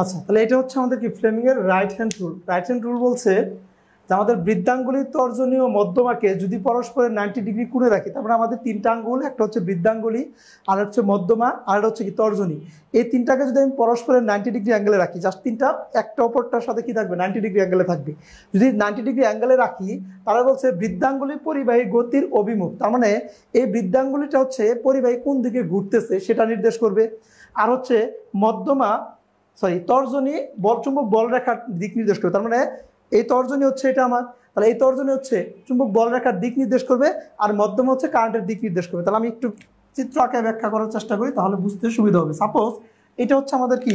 আচ্ছা, তাহলে এটা হচ্ছে আমাদের কি ফ্লেমিংয়ের right hand rule. Right hand rule বলছে যে আমাদের বৃদ্ধাঙ্গুলি তর্জনী ও মধ্যমাকে যদি পরস্পরের 90 ডিগ্রি কোণে রাখি, তারপরে আমাদের তিনটা আঙ্গুল, একটা হচ্ছে বৃদ্ধাঙ্গুলি, আর হচ্ছে মধ্যমা, আর হচ্ছে কি তর্জনী, এই তিনটাকে যদি আমি পরস্পরের 90 ডিগ্রি অ্যাঙ্গেলে রাখি, জাস্ট তিনটা একটা অপরটার সাথে কি থাকবে 90 ডিগ্রি অ্যাঙ্গেলে থাকবে। যদি 90 ডিগ্রি অ্যাঙ্গেলে রাখি, তারা বলছে বৃদ্ধাঙ্গুলি পরিবাহী গতির অভিমুখ, তার মানে এই বৃদ্ধাঙ্গুলিটা হচ্ছে পরিবাহী কোন দিকে ঘুরতেছে সেটা নির্দেশ করবে। আর হচ্ছে মধ্যমা তর্জনী চুম্বক বল রেখার দিক নির্দেশ করবে, তার মানে এই তর্জনী হচ্ছে এটা আমার, তাহলে এই তর্জনী হচ্ছে চুম্বক বল রেখার দিক নির্দেশ করবে, আর মধ্যমা হচ্ছে কারেন্টের দিক নির্দেশ করবে। তাহলে আমি একটু চিত্র আঁকায় ব্যাখ্যা করার চেষ্টা করি, তাহলে বুঝতে সুবিধা হবে। সাপোজ এটা হচ্ছে আমাদের কি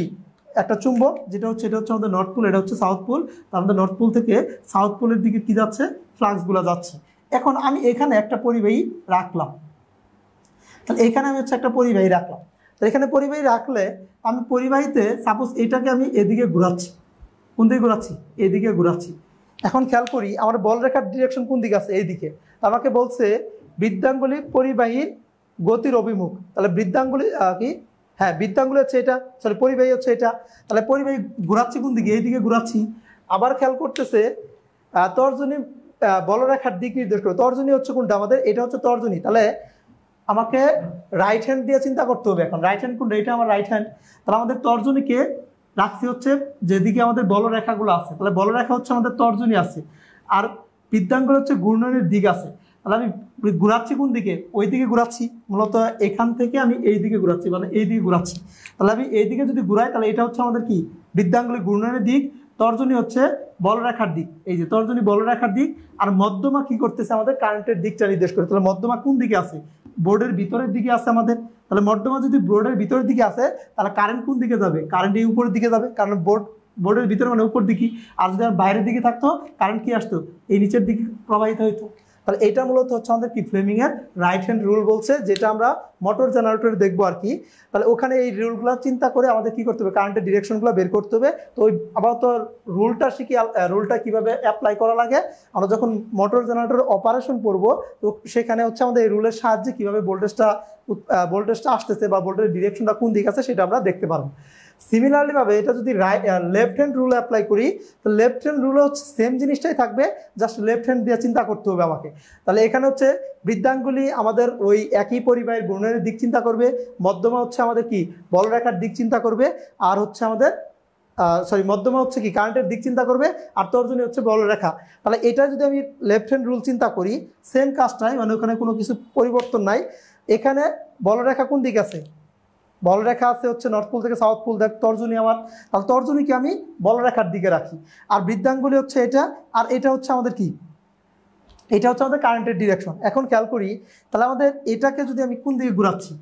একটা চুম্বক, এটা হচ্ছে আমাদের নর্থ পোল, এটা হচ্ছে সাউথ পোল। তার মধ্যে নর্থ পোল থেকে সাউথ পোলের দিকে কি যাচ্ছে, ফ্লাক্সগুলো যাচ্ছে। এখন আমি এখানে একটা পরিবাহী রাখলাম, তাহলে এখানে আমি হচ্ছে একটা পরিবাহী রাখলাম। তো এখানে পরিবাহী রাখলে আমি পরিবাহীতে সাপোজ এটাকে আমি এদিকে ঘোরাচ্ছি, কোন দিকে ঘোরাচ্ছি, এদিকে ঘোরাচ্ছি। এখন খেয়াল করি আমার বল রেখার ডিরেকশন কোন দিকে আছে, এইদিকে। আমাকে বলছে বৃদ্ধাঙ্গুলি পরিবাহীর গতির অভিমুখ, তাহলে বৃদ্ধাঙ্গুলি কি, হ্যাঁ বৃদ্ধাঙ্গুলি হচ্ছে এটা, সরি পরিবাহী হচ্ছে এটা, তাহলে পরিবাহী ঘুরাচ্ছি কোন দিকে, এইদিকে ঘুরাচ্ছি। আবার খেয়াল করতেছে তর্জনী বলরেখার দিক নির্দেশ করে, তর্জনী হচ্ছে কোনটা আমাদের, এটা হচ্ছে তর্জনী, তাহলে আমাকে রাইট হ্যান্ড দিয়ে চিন্তা করতে হবে। এখন রাইট হ্যান্ড কোনটা, এটা আমার রাইট হ্যান্ড, তাহলে আমাদের তর্জনীকে রাখছি হচ্ছে যেদিকে আমাদের বলরেখাগুলো আছে, তাহলে বলরেখা হচ্ছে আমাদের তর্জনী আছে, আর বৃদ্ধাঙ্গুল হচ্ছে ঘূর্ণনের দিক আছে। তাহলে আমি ঘুরাচ্ছি কোন দিকে, ওই দিকে ঘুরাচ্ছি, মূলত এখান থেকে আমি এই দিকে ঘুরাচ্ছি, মানে এই দিকে ঘুরাচ্ছি। তাহলে আমি এই দিকে যদি ঘুরাই, তাহলে এটা হচ্ছে আমাদের কি বৃদ্ধাঙ্গুলি ঘূর্ণনের দিক, তর্জনী হচ্ছে বলরেখার দিক, এই যে তর্জনী বলরেখার দিক, আর মধ্যমা কি করতেছে আমাদের কারেন্টের দিকটা নির্দেশ করে। তাহলে মধ্যমা কোন দিকে আছে, বোর্ডের ভিতরের দিকে আছে আমাদের, তাহলে মধ্যমা যদি বোর্ডের ভিতরের দিকে আছে, তাহলে কারেন্ট কোন দিকে যাবে, কারেন্ট এই উপরের দিকে যাবে, কারণ বোর্ডের ভিতরে মানে উপর দিকে, আর যদি বাইরের দিকে থাকতো কারেন্ট কি আসতো, এই নিচের দিকে প্রবাহিত হইতো। তাহলে এটা মূলত হচ্ছে আমাদের কি ফ্লেমিং এর রাইট হ্যান্ড রুল বলছে, যেটা আমরা মোটর জেনারেটরে দেখবো আর কি। তাহলে ওখানে এই রুলগুলো চিন্তা করে আমাদের কি করতে হবে, কারেন্টের ডিরেকশনগুলো বের করতে হবে। তো ওই আবার তো রুলটা শিখি, রুলটা কিভাবে অ্যাপ্লাই করা লাগে, আমরা যখন মোটর জেনারেটর অপারেশন করবো, তো সেখানে হচ্ছে আমাদের এই রুলের সাহায্যে কিভাবে ভোল্টেজটা আসতেছে বা ভোল্টেজের ডিরেকশনটা কোন দিকে আছে সেটা আমরা দেখতে পারবো। সিমিলারলি ভাবে এটা যদি লেফট হ্যান্ড রুল অ্যাপ্লাই করি, তো লেফট হ্যান্ড রুলে হচ্ছে সেম জিনিসটাই থাকবে, জাস্ট লেফট হ্যান্ড দিয়ে চিন্তা করতে হবে আমাকে। তাহলে এখানে হচ্ছে বৃদ্ধাঙ্গুলি আমাদের ওই একই পরিবাহের ঘূর্ণনের দিক চিন্তা করবে, মধ্যমা হচ্ছে আমাদের কি বলরেখার দিক চিন্তা করবে, আর হচ্ছে আমাদের মধ্যমা হচ্ছে কি কারেন্টের দিক চিন্তা করবে, আর তর্জনী হচ্ছে বলরেখা। তাহলে এটা যদি আমি লেফট হ্যান্ড রুল চিন্তা করি, সেম কাজটাই, মানে ওখানে কোনো কিছু পরিবর্তন নাই। এখানে বলরেখা কোন দিক আছে, বলরেখা আছে হচ্ছে নর্থ পোল থেকে সাউথ পোল, দেখ তর্জনী আমার, তাহলে তর্জনীকে আমি বলরেখার দিকে রাখি, আর বৃদ্ধাঙ্গুলি হচ্ছে এটা, আর এটা হচ্ছে আমাদের কি, এটা হচ্ছে আমাদের কারেন্টের ডিরেকশন। এখন খেয়াল করি, তাহলে আমাদের এটাকে যদি আমি কোন দিকে ঘুরাচ্ছি,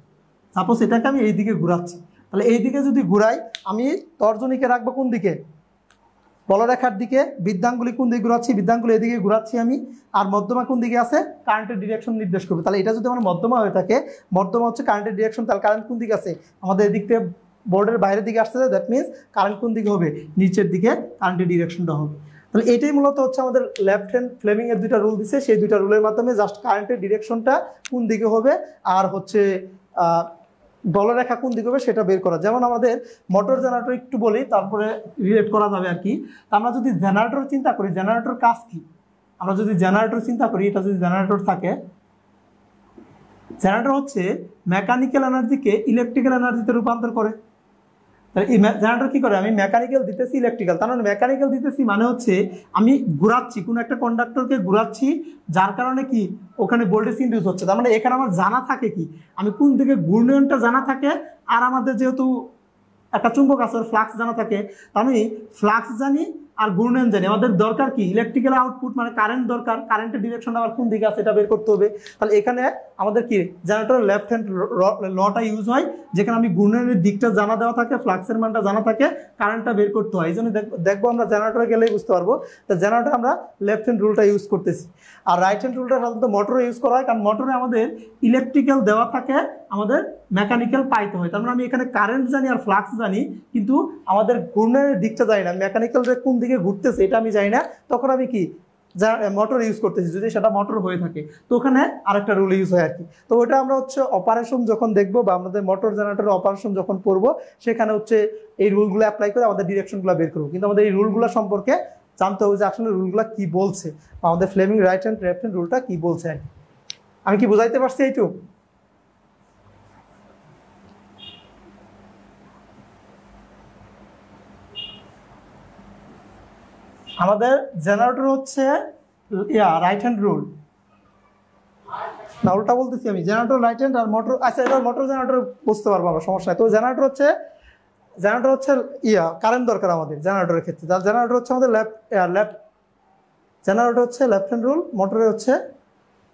সাপোজ এটাকে আমি এই দিকে ঘুরাচ্ছি, তাহলে এই দিকে যদি ঘুরাই, আমি তর্জনীকে রাখবো কোন দিকে, বলরেখার দিকে, বৃদ্ধাঙ্গুলি কোন দিকে ঘুরাচ্ছি, বৃদ্ধাঙ্গুলি এদিকে ঘুরাচ্ছি আমি, আর মধ্যমা কোন দিকে আছে, কারেন্টের ডিরেকশন নির্দেশ করবে। তাহলে এটা যদি আমার মধ্যমা হয়ে থাকে, মধ্যমা হচ্ছে কারেন্টের ডিরেকশন, তাহলে কারেন্ট কোন দিকে আছে, আমাদের এদিক থেকে বোর্ডের বাইরের দিকে আসতেছে, দ্যাট মিনস কারেন্ট কোন দিকে হবে, নিচের দিকে কারেন্টের ডিরেকশনটা হবে। তাহলে এটাই মূলত হচ্ছে আমাদের লেফট হ্যান্ড ফ্লেমিং এর দুইটা রুল দিছে, সেই দুইটা রুলের মাধ্যমে জাস্ট কারেন্টের ডিরেকশনটা কোন দিকে হবে আর হচ্ছে বলরেখা কোন দিকে হবে সেটা বের করা। যেমন আমাদের মোটর জেনারেটর একটু বলি, তারপরে রিলেট করা যাবে আর কি। আমরা যদি জেনারেটর চিন্তা করি, জেনারেটর কাজ কি, আমরা যদি জেনারেটর চিন্তা করি, এটা যদি জেনারেটর থাকে, জেনারেটর হচ্ছে মেকানিক্যাল এনার্জিকে ইলেকট্রিক্যাল এনার্জিতে রূপান্তর করে। তাহলে এই জেনারেটর কি করে, আমি মেকানিক্যাল দিতেছি ইলেকট্রিক্যাল, তার মানে মেকানিক্যাল দিতেছি মানে হচ্ছে আমি ঘুরাচ্ছি কোনো একটা কন্ডাক্টরকে ঘুরাচ্ছি, যার কারণে কি ওখানে ভোল্টেজ ইনডিউস হচ্ছে। তার মানে এখানে আমার জানা থাকে কি, আমি কোন দিকে ঘূর্ণনটা জানা থাকে, আর আমাদের যেহেতু একটা চুম্বক আছে ওর ফ্লাক্স জানা থাকে, আমি ফ্লাক্স জানি আর ঘূর্ণন জানি। আমাদের দরকার কি ইলেকট্রিক্যাল আউটপুট, মানে কারেন্ট দরকার, কারেন্টের ডিরেকশন আবার কোন দিকে আছে এটা বের করতে হবে। তাহলে এখানে আমাদের কি জেনারেটরের লেফট হ্যান্ড লটা ইউজ হয়, যেখানে আমি ঘূর্ণনের দিকটা জানা দেওয়া থাকে, ফ্লাক্সের মানটা জানা থাকে, কারেন্টটা বের করতে হয়। এই জন্য দেখবো আমরা জেনারেটরে গেলেই বুঝতে পারবো, তো জেনারেটর আমরা লেফট হ্যান্ড রুলটা ইউজ করতেছি। আর রাইট হ্যান্ড রুলটা সাধারণত মোটরে ইউজ করা হয়, কারণ মোটরে আমাদের ইলেকট্রিক্যাল দেওয়া থাকে, আমাদের মেকানিক্যাল পাইতে হয়। তার মানে আমি এখানে কারেন্ট জানি আর ফ্লাক্স জানি, কিন্তু আমাদের ঘূর্ণনের দিকটা জানি না, মেকানিক্যাল যে কোন দিকে ঘুরতেছে এটা আমি জানি না, তখন আমি কি মোটর ইউজ করতেছি, যদি সেটা মোটর হয়ে থাকে, তো ওখানে আরেকটা রুল ইউজ হয় আর কি। তো ওটা আমরা হচ্ছে অপারেশন যখন দেখবো বা আমাদের মোটর জেনারেটরের অপারেশন যখন করবো, সেখানে হচ্ছে এই রুলগুলো অ্যাপ্লাই করে আমাদের ডিরেকশনগুলো বের করবো। কিন্তু আমাদের এই রুলগুলো সম্পর্কে জানতে হবে যে আসলে রুলগুলো কি বলছে, আমাদের Fleming right hand left hand রুলটা কি বলছে আর কি। আমি কি বুঝাইতে পারছি এইটুকু? আমাদের জেনারেটর হচ্ছে রাইট হ্যান্ড রুল, না উল্টা বলতেছি আমি, জেনারেটর রাইট হ্যান্ড আর মোটর, আচ্ছা এটা মোটর জেনারেটর বুঝতে পারবো আমরা, সমস্যা নাই। তো জেনারেটর হচ্ছে কারেন্ট দরকার আমাদের জেনারেটরের ক্ষেত্রে, তার জেনারেটর হচ্ছে আমাদের জেনারেটর হচ্ছে লেফট হ্যান্ড রুল, মোটরে হচ্ছে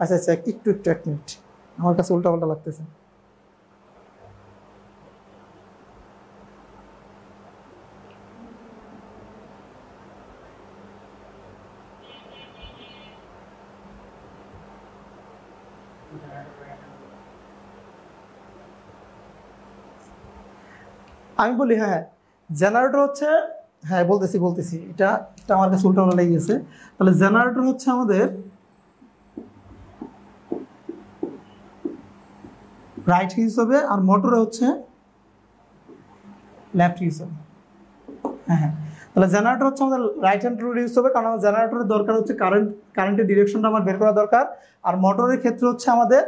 আচ্ছা একটু এক মিনিট, আমার কাছে উল্টা পাল্টা লাগতেছে। আমি বলি হ্যাঁ, জেনারেটর হচ্ছে, হ্যাঁ বলতেছি এটা আমার কাছে উল্টা লেগে গেছে। তাহলে জেনারেটর হচ্ছে আমাদের রাইট হিস হবে, আর মোটরে হচ্ছে লেফট হিস হবে। হ্যাঁ হ্যাঁ, তাহলে জেনারেটর হচ্ছে আমাদের রাইট হ্যান্ড রুল ইউজ হবে, কারণ আমার জেনারেটরের দরকার হচ্ছে কারেন্টের ডিরেকশনটা আমার বের করা দরকার। আর মোটরের ক্ষেত্রে হচ্ছে আমাদের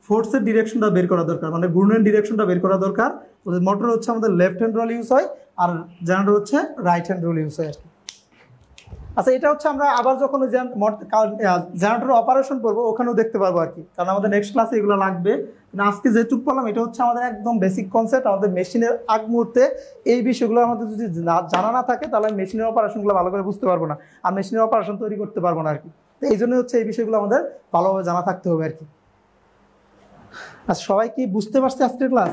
ফোর্সের ডিরেকশনটা বের করা দরকার, মানে ঘূর্ণনের ডিরেকশনটা বের করা দরকার। মোটর হচ্ছে আমাদের লেফট হ্যান্ড রুল ইউজ হয়, আর জেনারেটর হচ্ছে রাইট হ্যান্ড রুল ইউজ হয় আর কি। আচ্ছা, এটা হচ্ছে আমরা আবার যখন জেনারেটরের অপারেশন করবো ওখানেও দেখতে পারবো আর কি, কারণ আমাদের নেক্সট ক্লাসে এগুলো লাগবে। আজকে যেটুকু বললাম এটা হচ্ছে আমাদের একদম বেসিক কনসেপ্ট। আমাদের মেশিনের আগ মুহূর্তে এই বিষয়গুলো আমাদের যদি জানা না থাকে তাহলে মেশিনের অপারেশনগুলো ভালো করে বুঝতে পারবো না, আর মেশিনের অপারেশন তৈরি করতে পারবো না আর কি। তো এই জন্য হচ্ছে এই বিষয়গুলো আমাদের ভালোভাবে জানা থাকতে হবে আর কি। আচ্ছা, সবাই কি বুঝতে পারছে আজকের ক্লাস?